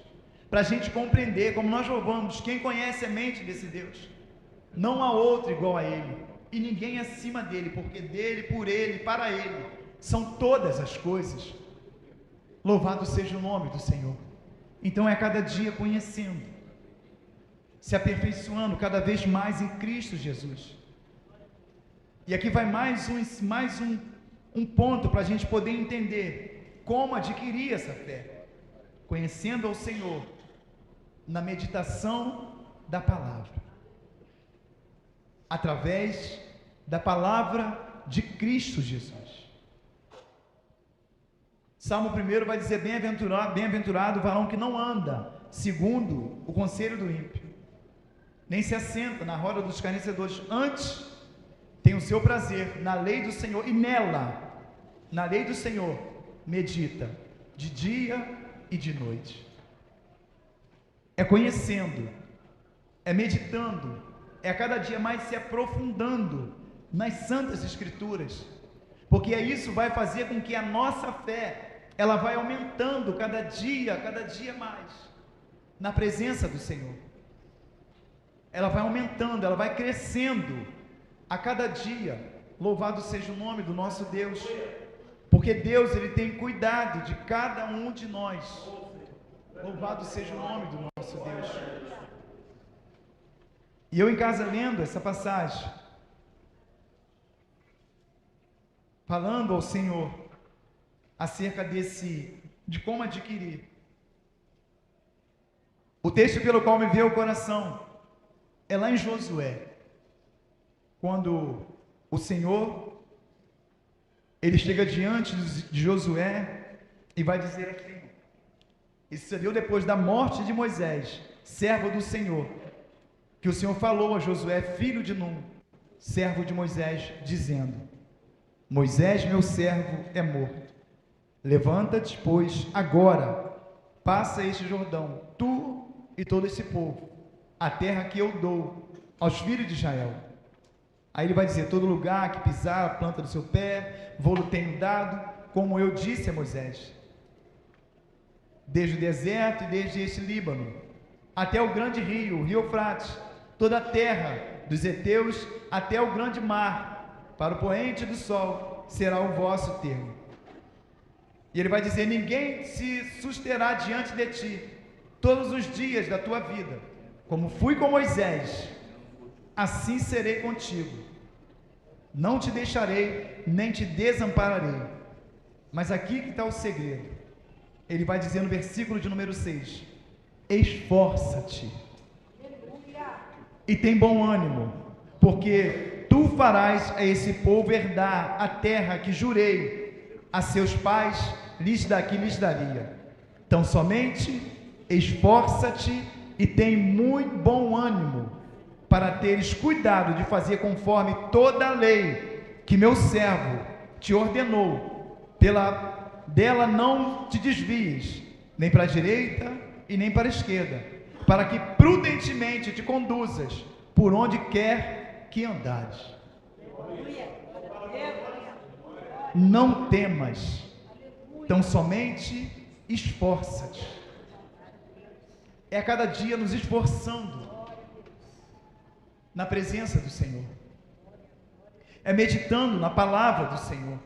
para a gente compreender, como nós louvamos, quem conhece a mente desse Deus. Não há outro igual a Ele, e ninguém acima dEle, porque dEle, por Ele, para Ele, são todas as coisas. Louvado seja o nome do Senhor. Então é cada dia conhecendo, se aperfeiçoando cada vez mais em Cristo Jesus. E aqui vai mais um ponto para a gente poder entender como adquirir essa fé, conhecendo ao Senhor, na meditação da palavra. Através da palavra de Cristo Jesus. Salmo 1 vai dizer, bem-aventurado o varão que não anda segundo o conselho do ímpio, nem se assenta na roda dos escarnecedores, antes tem o seu prazer na lei do Senhor, e nela, na lei do Senhor, medita de dia e de noite. É conhecendo, é meditando, é a cada dia mais se aprofundando nas santas escrituras, porque isso vai fazer com que a nossa fé, ela vai aumentando cada dia mais, na presença do Senhor. ela vai aumentando, ela vai crescendo a cada dia. Louvado seja o nome do nosso Deus, porque Deus, Ele tem cuidado de cada um de nós. Louvado seja o nome do nosso Deus. E eu em casa lendo essa passagem, falando ao Senhor acerca de como adquirir. O texto pelo qual me veio ao coração é lá em Josué, quando o Senhor, Ele chega diante de Josué e vai dizer assim, isso se deu depois da morte de Moisés, servo do Senhor, que o Senhor falou a Josué, filho de Num, servo de Moisés, dizendo, Moisés, meu servo, é morto. Levanta-te, pois, agora, passa este Jordão, tu e todo esse povo, a terra que eu dou aos filhos de Israel. Aí ele vai dizer, todo lugar que pisar a planta do seu pé, vou-lo tenho dado, como eu disse a Moisés. Desde o deserto e desde este Líbano, até o grande rio, o rio Eufrates, toda a terra dos heteus, até o grande mar, para o poente do sol, será o vosso termo. E ele vai dizer, ninguém se susterá diante de ti, todos os dias da tua vida, como fui com Moisés, assim serei contigo, não te deixarei, nem te desampararei. Mas aqui que está o segredo, ele vai dizer no versículo de número 6, esforça-te, e tem bom ânimo, porque tu farás a esse povo herdar a terra que jurei a seus pais, lhes daria. Então somente esforça-te e tem muito bom ânimo, para teres cuidado de fazer conforme toda a lei que meu servo te ordenou, dela não te desvies, nem para a direita e nem para a esquerda, para que prudentemente te conduzas por onde quer que andares. Não temas, então somente esforça-te. É a cada dia nos esforçando na presença do Senhor, é meditando na palavra do Senhor,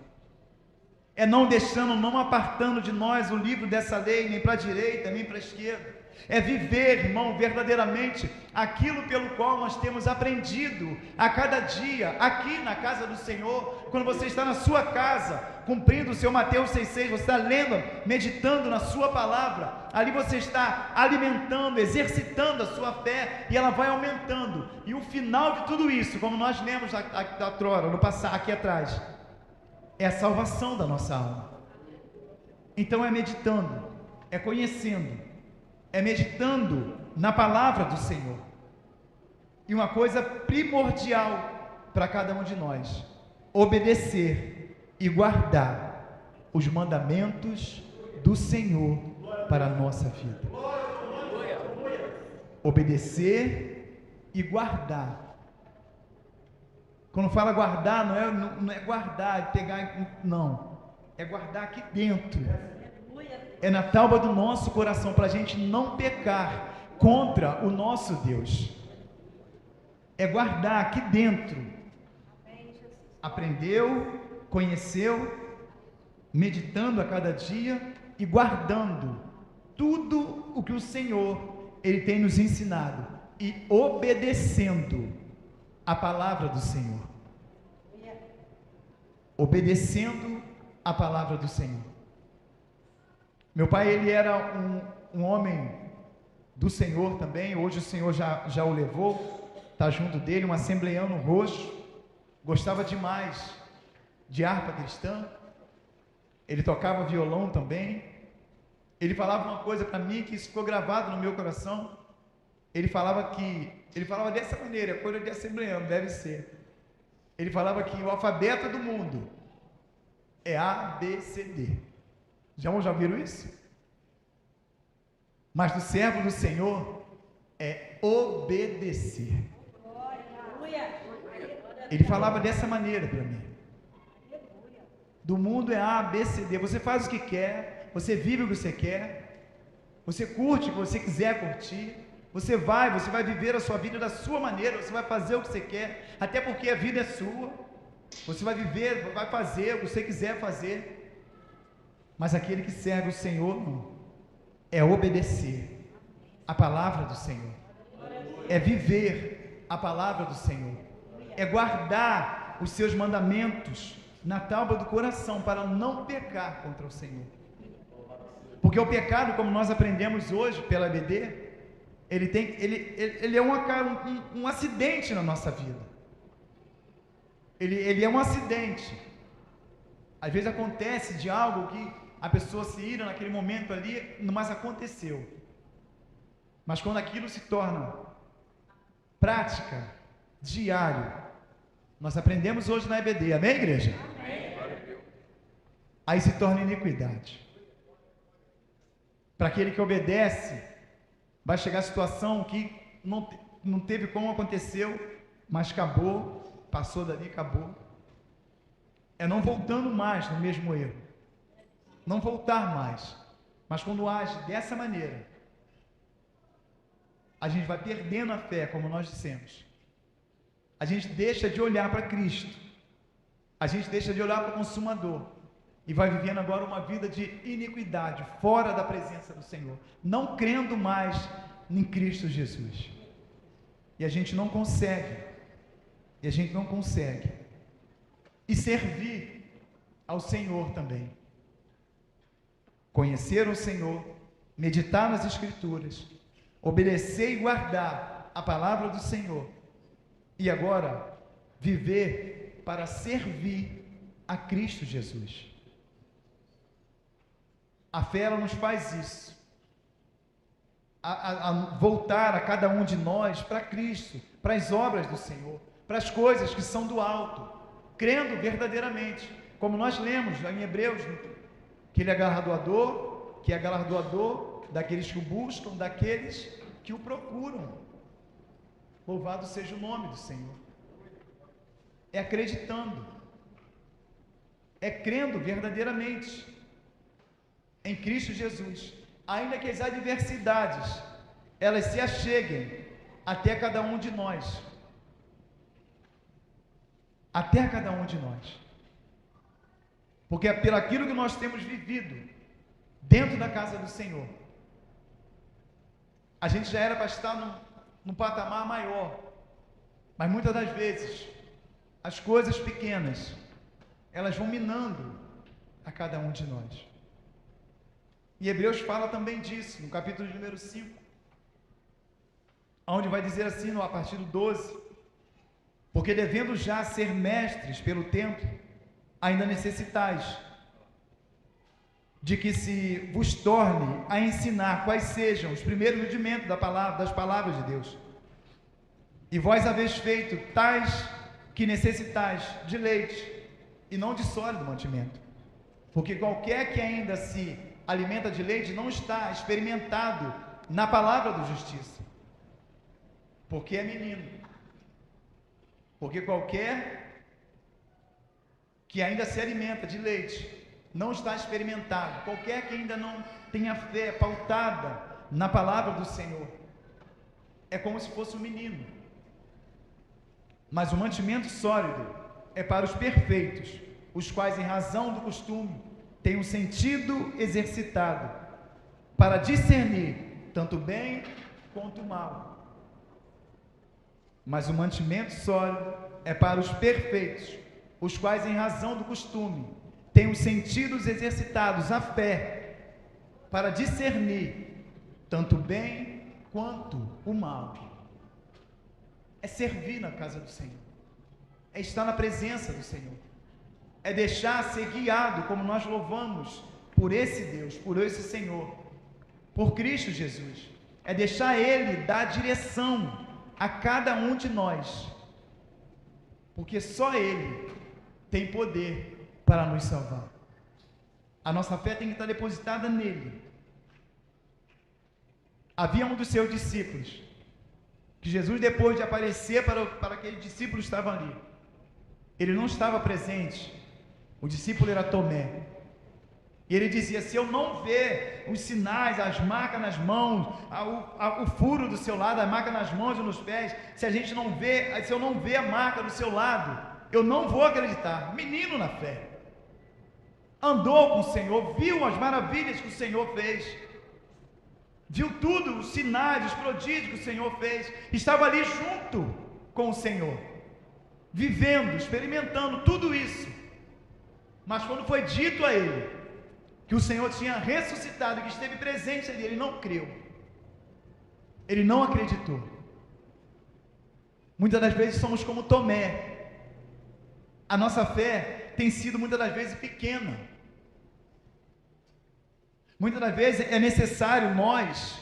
é não deixando, não apartando de nós o livro dessa lei, nem para a direita, nem para a esquerda, é viver, irmão, verdadeiramente aquilo pelo qual nós temos aprendido a cada dia, aqui na casa do Senhor. Quando você está na sua casa, cumprindo o seu Mateus 6,6, você está lendo, meditando na sua palavra, ali você está alimentando, exercitando a sua fé, e ela vai aumentando, e o final de tudo isso, como nós lemos no passado, aqui atrás, é a salvação da nossa alma. Então é meditando, é conhecendo, é meditando na palavra do Senhor. E uma coisa primordial para cada um de nós, obedecer e guardar os mandamentos do Senhor para a nossa vida. Obedecer e guardar. Quando fala guardar, não é guardar, pegar, não, é guardar aqui dentro, é na tauba do nosso coração, para a gente não pecar contra o nosso Deus, é guardar aqui dentro. Aprendeu, conheceu, meditando a cada dia e guardando tudo o que o Senhor, Ele tem nos ensinado, e obedecendo a palavra do Senhor, obedecendo a palavra do Senhor. Meu pai, ele era um homem do Senhor também. Hoje o Senhor já o levou, está junto dele, um assembleiano roxo, gostava demais de harpa cristã, ele tocava violão também. Ele falava uma coisa para mim que isso ficou gravado no meu coração. Ele falava dessa maneira, coisa de assembleiano, deve ser. Ele falava que o alfabeto do mundo é A, B, C, D. Já viram isso? Mas do servo do Senhor é obedecer. Ele falava dessa maneira para mim. Do mundo é A, B, C, D. Você faz o que quer, você vive o que você quer, você curte o que você quiser curtir, Você vai viver a sua vida da sua maneira, você vai fazer o que você quer, até porque a vida é sua. Você vai viver, vai fazer o que você quiser fazer. Mas aquele que serve o Senhor, não, é obedecer a palavra do Senhor, é viver a palavra do Senhor, é guardar os seus mandamentos na tábua do coração para não pecar contra o Senhor. Porque o pecado, como nós aprendemos hoje pela EBD, ele é um acidente na nossa vida. Ele é um acidente. Às vezes acontece de algo que a pessoa se ira naquele momento ali, mas aconteceu. Mas quando aquilo se torna prática, diário, nós aprendemos hoje na EBD, amém, igreja? Amém. Aí se torna iniquidade. Para aquele que obedece, vai chegar a situação que não teve como aconteceu, mas acabou, passou dali, acabou. É não voltando mais no mesmo erro, não voltar mais. Mas quando age dessa maneira, a gente vai perdendo a fé, como nós dissemos. A gente deixa de olhar para Cristo, a gente deixa de olhar para o consumador, e vai vivendo agora uma vida de iniquidade, fora da presença do Senhor, não crendo mais em Cristo Jesus. E a gente não consegue, e servir ao Senhor também. Conhecer o Senhor, meditar nas Escrituras, obedecer e guardar a palavra do Senhor, e agora viver para servir a Cristo Jesus. A fé, ela nos faz isso, a voltar a cada um de nós para Cristo, para as obras do Senhor, para as coisas que são do alto, crendo verdadeiramente, como nós lemos em Hebreus, que Ele é galardoador, daqueles que o buscam, daqueles que o procuram. Louvado seja o nome do Senhor. É acreditando, é crendo verdadeiramente em Cristo Jesus, ainda que as adversidades elas se acheguem até cada um de nós, porque é pelo aquilo que nós temos vivido dentro da casa do Senhor, a gente já era para estar num patamar maior, mas muitas das vezes as coisas pequenas elas vão minando a cada um de nós. E Hebreus fala também disso, no capítulo de número 5, onde vai dizer assim, a partir do 12, porque devendo já ser mestres pelo tempo, ainda necessitais de que se vos torne a ensinar quais sejam os primeiros rudimentos das palavras de Deus. E vós haveis feito tais que necessitais de leite, e não de sólido mantimento, porque qualquer que ainda se alimenta de leite não está experimentado na palavra da justiça, porque é menino. Porque qualquer que ainda se alimenta de leite não está experimentado, qualquer que ainda não tenha fé pautada na palavra do Senhor, é como se fosse um menino. Mas o mantimento sólido é para os perfeitos, os quais em razão do costume tem um sentido exercitado para discernir tanto o bem quanto o mal. Mas o mantimento sólido é para os perfeitos, os quais em razão do costume têm os sentidos exercitados, a fé, para discernir tanto o bem quanto o mal. É servir na casa do Senhor, é estar na presença do Senhor, é deixar ser guiado, como nós louvamos, por esse Deus, por esse Senhor, por Cristo Jesus. É deixar Ele dar direção a cada um de nós, porque só Ele tem poder para nos salvar. A nossa fé tem que estar depositada nele. Havia um dos seus discípulos, que Jesus, depois de aparecer para aquele discípulo que estava ali, ele não estava presente. O discípulo era Tomé. E ele dizia: se eu não ver os sinais, as marcas nas mãos, o furo do seu lado, a marca nas mãos e nos pés, se eu não ver a marca do seu lado, eu não vou acreditar. Menino na fé, andou com o Senhor, viu as maravilhas que o Senhor fez, viu tudo, os sinais, os prodígios que o Senhor fez, estava ali junto com o Senhor, vivendo, experimentando tudo isso. Mas quando foi dito a ele que o Senhor tinha ressuscitado, que esteve presente ali, ele não creu, ele não acreditou. Muitas das vezes somos como Tomé, a nossa fé tem sido muitas das vezes pequena. Muitas das vezes é necessário nós,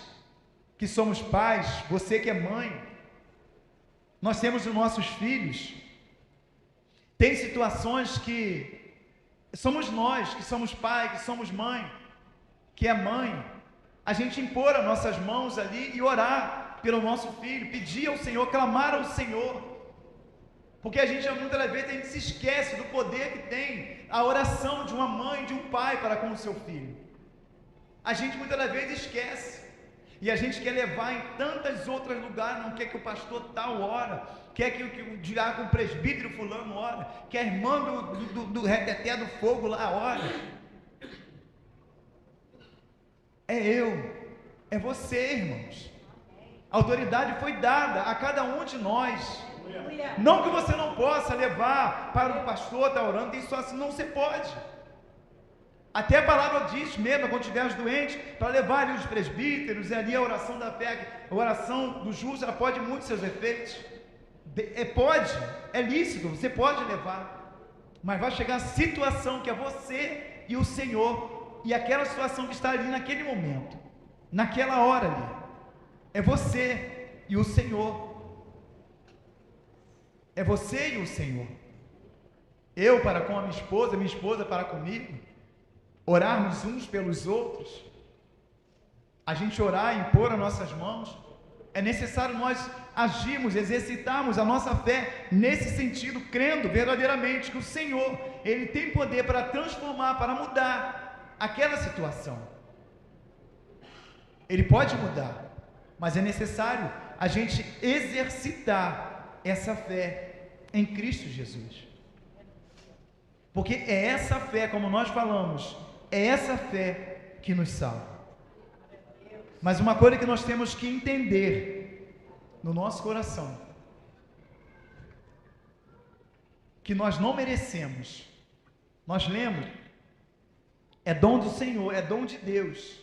que somos pais, você que é mãe, nós temos os nossos filhos, tem situações que somos nós, que somos pai, que somos mãe, que é mãe, a gente impor as nossas mãos ali e orar pelo nosso filho, pedir ao Senhor, clamar ao Senhor, porque a gente muitas das vezes a gente se esquece do poder que tem a oração de uma mãe, de um pai para com o seu filho. A gente muitas das vezes esquece, e a gente quer levar em tantas outras lugares, não quer que o pastor tal ora, quer que o diácono, o presbítero fulano ora, que a irmã do reteté do fogo lá ora. É eu, é você, irmãos. A autoridade foi dada a cada um de nós. Não que você não possa levar para o pastor estar orando, tem só assim, não, você pode. Até a palavra diz mesmo, quando estiver doente, para levar ali os presbíteros, e ali a oração da fé, a oração do justo, ela pode muito seus efeitos. É lícito, você pode levar, mas vai chegar a situação que é você e o Senhor, e aquela situação que está ali naquele momento, naquela hora ali, é você e o Senhor, é você e o Senhor. Eu para com a minha esposa para comigo, orarmos uns pelos outros, a gente orar e impor as nossas mãos, é necessário nós agirmos, exercitarmos a nossa fé nesse sentido, crendo verdadeiramente que o Senhor, Ele tem poder para transformar, para mudar aquela situação. Ele pode mudar, mas é necessário a gente exercitar essa fé em Cristo Jesus. Porque é essa fé, como nós falamos, é essa fé que nos salva. Mas uma coisa que nós temos que entender no nosso coração, que nós não merecemos, nós lemos, é dom do Senhor, é dom de Deus,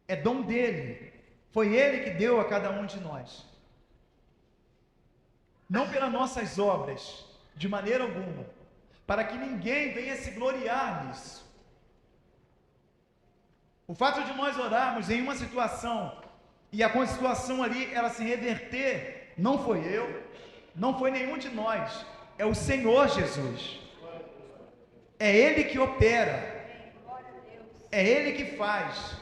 é dom dele, foi Ele que deu a cada um de nós, não pelas nossas obras, de maneira alguma, para que ninguém venha se gloriar nisso. O fato de nós orarmos em uma situação e a situação ali ela se reverter, não foi eu, não foi nenhum de nós, é o Senhor Jesus. É Ele que opera, é Ele que faz,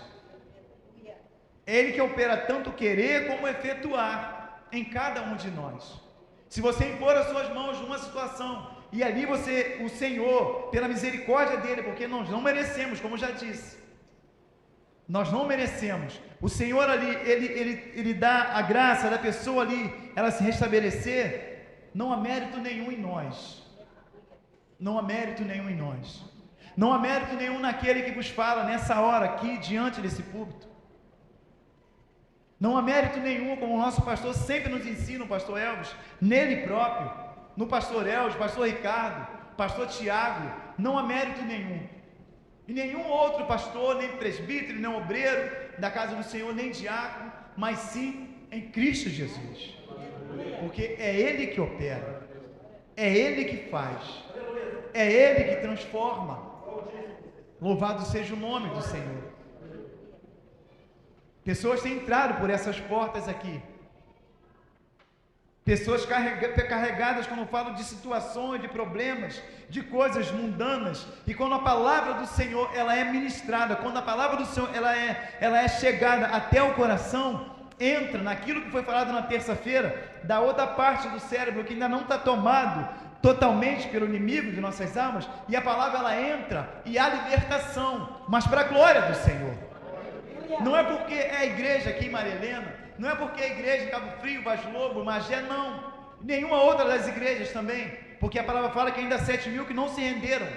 é Ele que opera tanto querer como efetuar em cada um de nós. Se você impor as suas mãos numa situação e ali o Senhor, pela misericórdia dele, porque nós não merecemos, como já disse, nós não merecemos, o Senhor ali, ele dá a graça da pessoa ali, ela se restabelecer, não há mérito nenhum em nós, não há mérito nenhum em nós, não há mérito nenhum naquele que vos fala nessa hora aqui, diante desse púlpito, não há mérito nenhum, como o nosso pastor sempre nos ensina, o pastor Elvis, nele próprio, no pastor Elvis, pastor Ricardo, pastor Tiago, não há mérito nenhum, e nenhum outro pastor, nem presbítero, nem obreiro da casa do Senhor, nem diácono, mas sim em Cristo Jesus, porque é Ele que opera, é Ele que faz, é Ele que transforma. Louvado seja o nome do Senhor. Pessoas têm entrado por essas portas aqui, pessoas carregadas, quando eu falo de situações, de problemas, de coisas mundanas, e quando a palavra do Senhor ela é ministrada, quando a palavra do Senhor ela é chegada até o coração, entra naquilo que foi falado na terça-feira, da outra parte do cérebro que ainda não está tomado totalmente pelo inimigo de nossas almas, e a palavra ela entra e há libertação, mas para a glória do Senhor. Não é porque é a igreja aqui em Maria Helena, não é porque é a igreja em Cabo Frio, Vaz Lobo, Magé, não. Nenhuma outra das igrejas também, porque a palavra fala que ainda há 7.000 que não se renderam.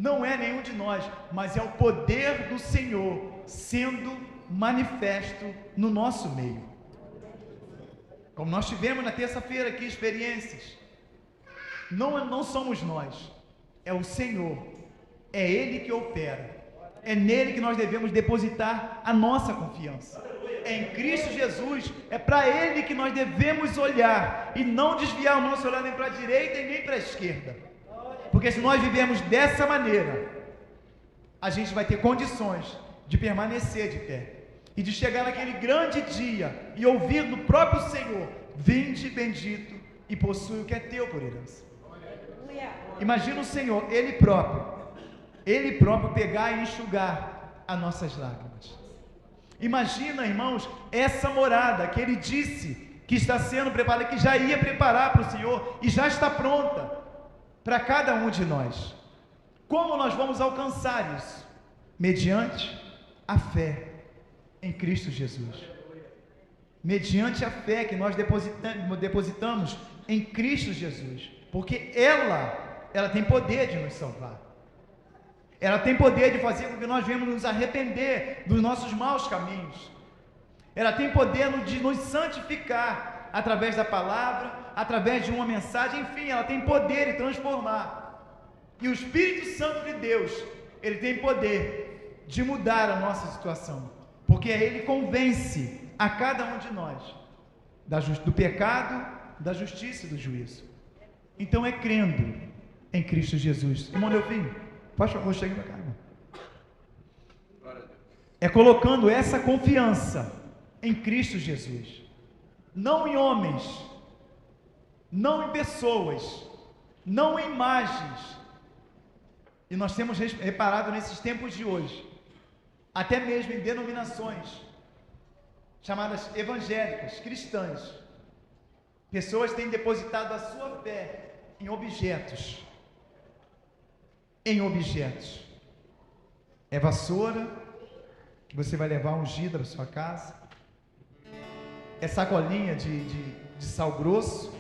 Não é nenhum de nós, mas é o poder do Senhor sendo manifesto no nosso meio. Como nós tivemos na terça-feira aqui experiências, não somos nós, é o Senhor, é Ele que opera, é nele que nós devemos depositar a nossa confiança. É em Cristo Jesus, é para Ele que nós devemos olhar e não desviar o nosso olhar nem para a direita e nem para a esquerda, porque se nós vivermos dessa maneira, a gente vai ter condições de permanecer de pé e de chegar naquele grande dia e ouvir do próprio Senhor: vinde bendito e possui o que é teu por herança. Imagina o Senhor, Ele próprio pegar e enxugar as nossas lágrimas. Imagina, irmãos, essa morada que Ele disse que está sendo preparada, que já ia preparar para o Senhor e já está pronta para cada um de nós. Como nós vamos alcançar isso? Mediante a fé em Cristo Jesus. Mediante a fé que nós depositamos em Cristo Jesus, porque ela tem poder de nos salvar. Ela tem poder de fazer com que nós venhamos nos arrepender dos nossos maus caminhos. Ela tem poder de nos santificar através da palavra, através de uma mensagem, enfim, ela tem poder de transformar. E o Espírito Santo de Deus, ele tem poder de mudar a nossa situação, porque ele convence a cada um de nós do pecado, da justiça e do juízo. Então é crendo em Cristo Jesus. Irmão Delfim, faz favor, chega para cá, irmão. É colocando essa confiança em Cristo Jesus, não em homens, não em pessoas, não em imagens. E nós temos reparado nesses tempos de hoje, até mesmo em denominações chamadas evangélicas, cristãs, pessoas têm depositado a sua fé em objetos. É vassoura que você vai levar ungida para sua casa, é sacolinha de sal grosso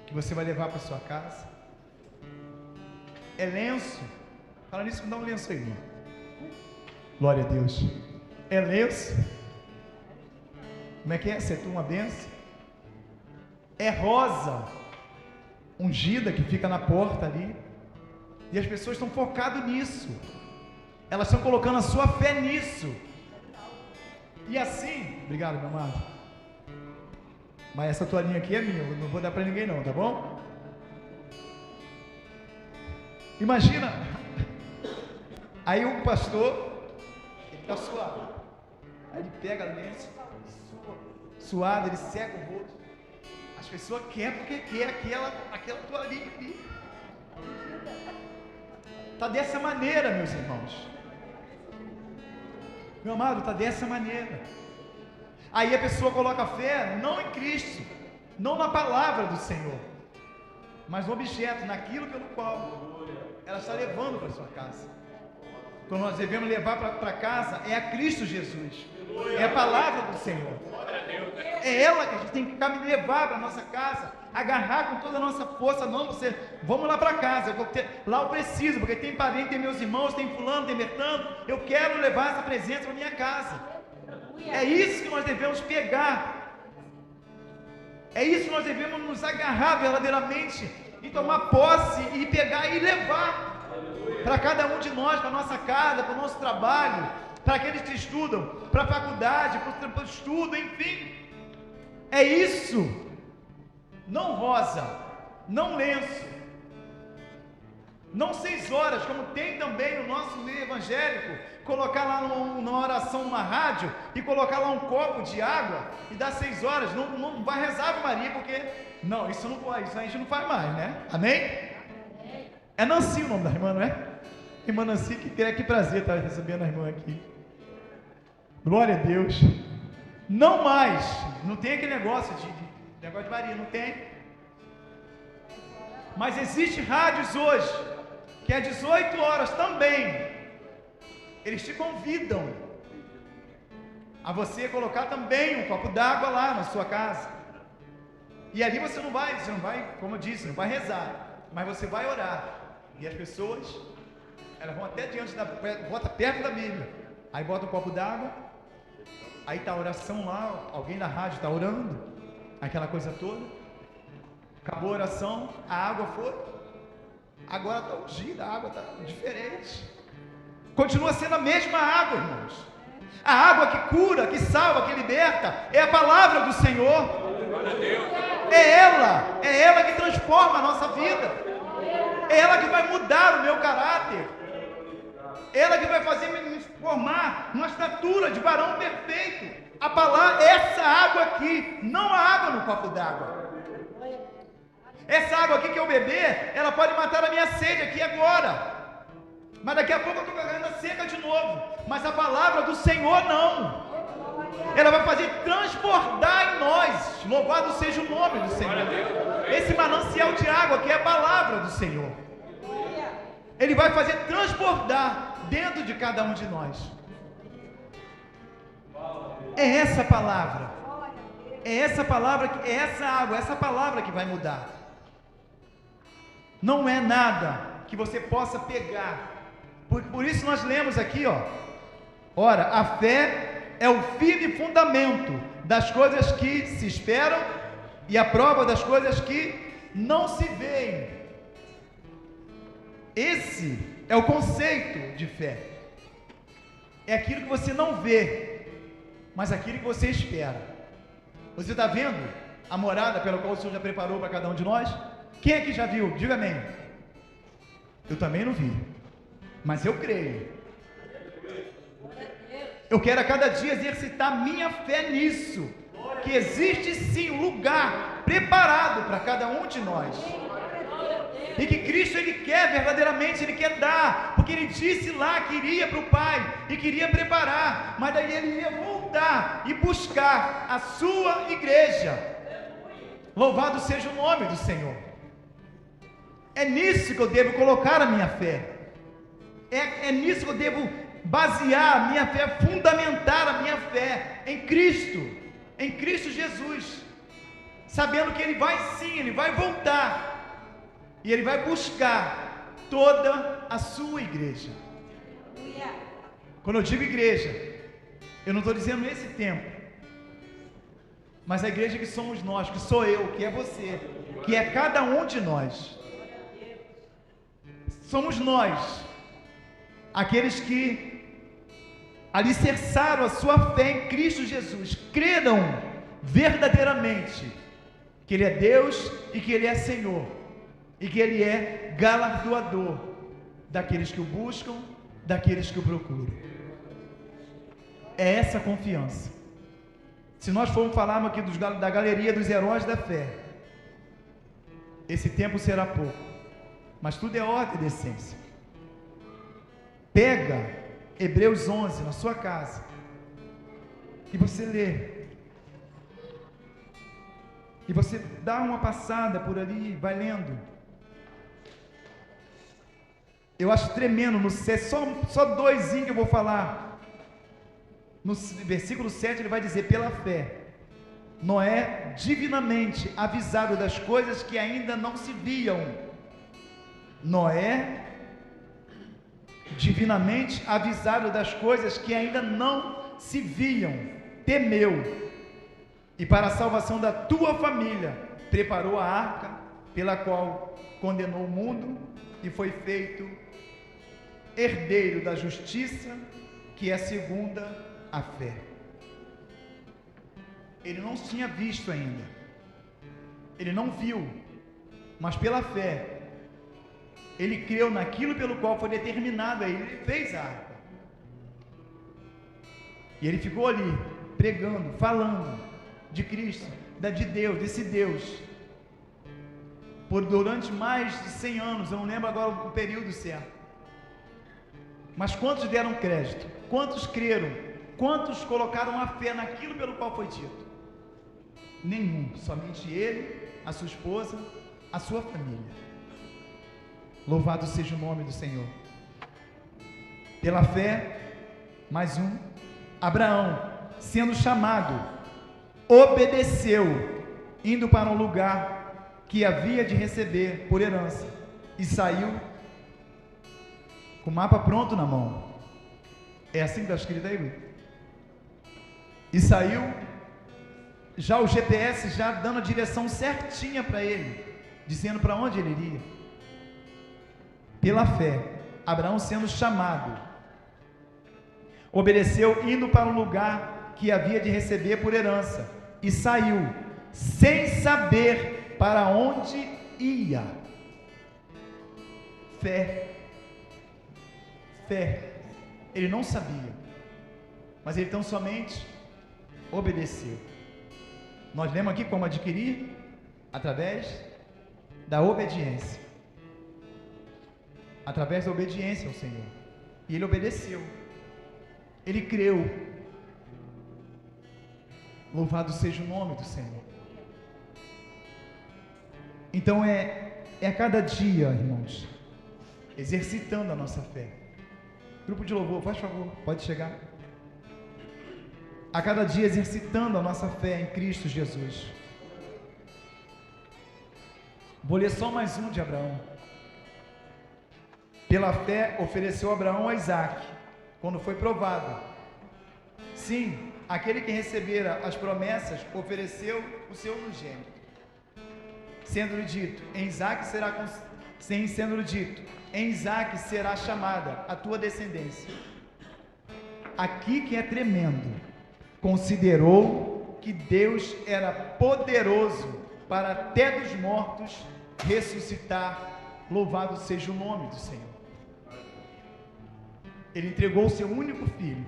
que você vai levar para sua casa, é lenço. Fala nisso, me dá um lenço aí, irmão. Glória a Deus. É lenço. Como é que é? Acertou uma benção. É rosa ungida que fica na porta ali. E as pessoas estão focadas nisso. Elas estão colocando a sua fé nisso. E assim, obrigado, meu amado. Mas essa toalhinha aqui é minha, eu não vou dar para ninguém não, tá bom? Imagina. Aí o pastor, ele está suado. Aí ele pega a lenço, suado, ele seca o rosto. As pessoas querem porque quer aquela toalhinha ali. Está dessa maneira, meus irmãos. Meu amado, está dessa maneira. Aí a pessoa coloca a fé não em Cristo, não na palavra do Senhor, mas no objeto, naquilo pelo qual ela está levando para sua casa. Então nós devemos levar para casa é a Cristo Jesus, é a palavra do Senhor, é ela que a gente tem que levar para a nossa casa, agarrar com toda a nossa força. Não, vamos lá para casa, lá eu preciso, porque tem parente, tem meus irmãos, tem fulano, tem Bertano, eu quero levar essa presença para minha casa. É isso que nós devemos pegar, é isso que nós devemos nos agarrar verdadeiramente e tomar posse e pegar e levar para cada um de nós, para a nossa casa, para o nosso trabalho, para aqueles que estudam, para a faculdade, para o estudo, enfim. É isso, não rosa, não lenço, não 6 horas, como tem também no nosso meio evangélico, colocar lá numa oração, numa rádio, e colocar lá um copo de água, e dar 6 horas, não vai rezar Ave Maria, porque, não, isso não pode, isso a gente não faz mais, né? Amém? É Nancy o nome da irmã, não é? Irmã Nancy, que prazer estar recebendo a irmã aqui. Glória a Deus. Não mais, não tem aquele negócio de Maria, não tem. Mas existem rádios hoje, que às 18 horas também, eles te convidam a você colocar também um copo d'água lá na sua casa. E ali você não vai, como eu disse, não vai rezar, mas você vai orar. E as pessoas, elas vão até bota perto da Bíblia, aí bota um copo d'água, aí está a oração lá, alguém na rádio está orando, aquela coisa toda, acabou a oração, a água foi, agora está ungida, a água está diferente, continua sendo a mesma água, irmãos. A água que cura, que salva, que liberta, é a palavra do Senhor. É ela que transforma a nossa vida. É ela que vai mudar o meu caráter. Ela que vai fazer me formar numa estatura de varão perfeito. A palavra, essa água aqui, não a água no copo d'água. Essa água aqui que eu beber, ela pode matar a minha sede aqui agora. Mas daqui a pouco eu estou com a garganta seca de novo. Mas a palavra do Senhor não. Ela vai fazer transbordar em nós. Louvado seja o nome do Senhor. Esse manancial de água que é a palavra do Senhor. Ele vai fazer transbordar dentro de cada um de nós. É essa palavra. É essa palavra, é essa água, é essa palavra que vai mudar. Não é nada que você possa pegar. Por isso nós lemos aqui, ó. Ora, a fé é o firme fundamento das coisas que se esperam e a prova das coisas que não se veem. Esse é o conceito de fé. É aquilo que você não vê, mas aquilo que você espera. Você está vendo a morada pela qual o Senhor já preparou para cada um de nós? Quem aqui já viu? Diga amém. Eu também não vi, mas eu creio. Eu quero a cada dia exercitar minha fé nisso, que existe sim um lugar preparado para cada um de nós, e que Cristo Ele quer verdadeiramente, Ele quer dar, porque Ele disse lá que iria para o Pai, e queria preparar, mas daí Ele ia voltar e buscar a sua igreja. Louvado seja o nome do Senhor. É nisso que eu devo colocar a minha fé, é nisso que eu devo basear a minha fé, fundamentar a minha fé em Cristo Jesus, sabendo que Ele vai sim, Ele vai voltar, e Ele vai buscar toda a sua igreja. Quando eu digo igreja, eu não estou dizendo esse tempo, mas a igreja que somos nós, que sou eu, que é você, que é cada um de nós. Somos nós, aqueles que alicerçaram a sua fé em Cristo Jesus, creram verdadeiramente que Ele é Deus e que Ele é Senhor, e que Ele é galardoador daqueles que o buscam, daqueles que o procuram. É essa confiança. Se nós formos falar aqui da galeria dos heróis da fé, esse tempo será pouco, mas tudo é ordem e decência. Pega Hebreus 11 na sua casa e você lê, e você dá uma passada por ali, vai lendo. Eu acho tremendo, só doisinho que eu vou falar. No versículo 7 ele vai dizer: pela fé Noé, divinamente avisado das coisas que ainda não se viam. Noé, divinamente avisado das coisas que ainda não se viam, temeu, e para a salvação da tua família preparou a arca, pela qual condenou o mundo e foi feito herdeiro da justiça, que é segunda a fé. Ele não tinha visto ainda, ele não viu, mas pela fé ele creu naquilo pelo qual foi determinado, aí ele fez a arca, e ele ficou ali pregando, falando de Cristo, de Deus, desse Deus, durante mais de 100 anos, eu não lembro agora o período certo, mas quantos deram crédito, quantos creram, quantos colocaram a fé naquilo pelo qual foi dito? Nenhum, somente ele, a sua esposa, a sua família. Louvado seja o nome do Senhor. Pela fé, mais um, Abraão, sendo chamado, obedeceu, indo para um lugar que havia de receber por herança, e saiu com o mapa pronto na mão. É assim que está escrito aí, Luiz? E saiu, já o GPS já dando a direção certinha para ele, dizendo para onde ele iria. Pela fé, Abraão sendo chamado, obedeceu, indo para um lugar que havia de receber por herança, e saiu, sem saber para onde ia. Fé. Ele não sabia, mas ele tão somente obedeceu. Nós lemos aqui como adquirir? Através da obediência. Através da obediência ao Senhor. E ele obedeceu. Ele creu. Louvado seja o nome do Senhor. Então é a cada dia, irmãos, exercitando a nossa fé. Grupo de louvor, faz favor, pode chegar. A cada dia exercitando a nossa fé em Cristo Jesus. Vou ler só mais um de Abraão. Pela fé ofereceu Abraão a Isaque, quando foi provado. Sim, aquele que recebera as promessas ofereceu o seu unigênito, sendo-lhe dito, em Isaque será chamada a tua descendência. Aqui que é tremendo, considerou que Deus era poderoso para até dos mortos ressuscitar. Louvado seja o nome do Senhor. Ele entregou o seu único filho,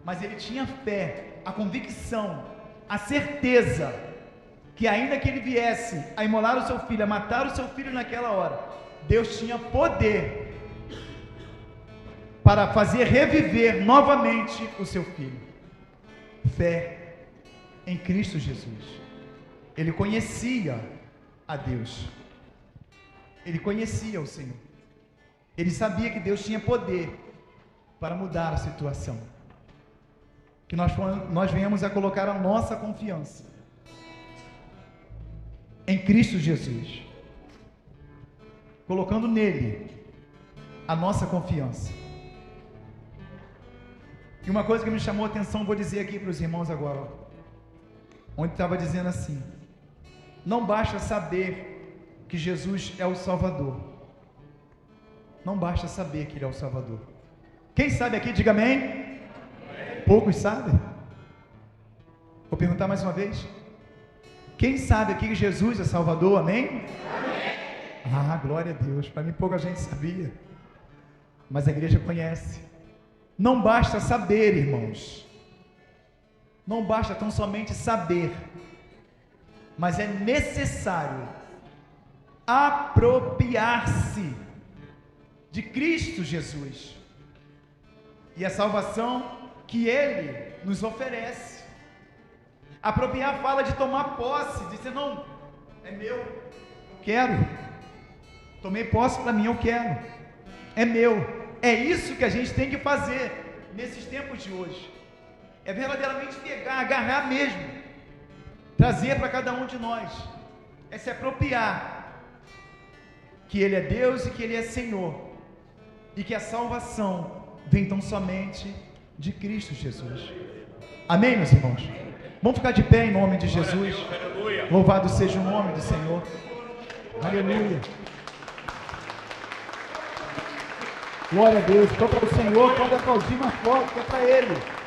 mas ele tinha fé, a convicção, a certeza que ainda que ele viesse a imolar o seu filho, a matar o seu filho naquela hora, Deus tinha poder para fazer reviver novamente o seu filho. Fé em Cristo Jesus. Ele conhecia a Deus, ele conhecia o Senhor, ele sabia que Deus tinha poder para mudar a situação, que nós venhamos a colocar a nossa confiança em Cristo Jesus, colocando nele a nossa confiança. E uma coisa que me chamou a atenção, vou dizer aqui para os irmãos agora, onde estava dizendo assim: não basta saber que Jesus é o Salvador, não basta saber que Ele é o Salvador. Quem sabe aqui, diga amém. Poucos sabem. Vou perguntar mais uma vez. Quem sabe aqui que Jesus é Salvador, amém? Amém. Ah, glória a Deus. Para mim pouca gente sabia, mas a igreja conhece. Não basta saber, irmãos, não basta tão somente saber, mas é necessário apropriar-se de Cristo Jesus e a salvação que Ele nos oferece. Apropriar fala de tomar posse, de dizer, não, é meu, eu quero, tomei posse para mim, eu quero, é meu. É isso que a gente tem que fazer nesses tempos de hoje, é verdadeiramente pegar, agarrar mesmo, trazer para cada um de nós, é se apropriar que Ele é Deus e que Ele é Senhor, e que a salvação vem tão somente de Cristo Jesus. Amém, meus irmãos? Vamos ficar de pé em nome de Jesus. Louvado seja o nome do Senhor. Aleluia. Glória a Deus. Então para o Senhor, pode aplaudir mais forte, é para Ele.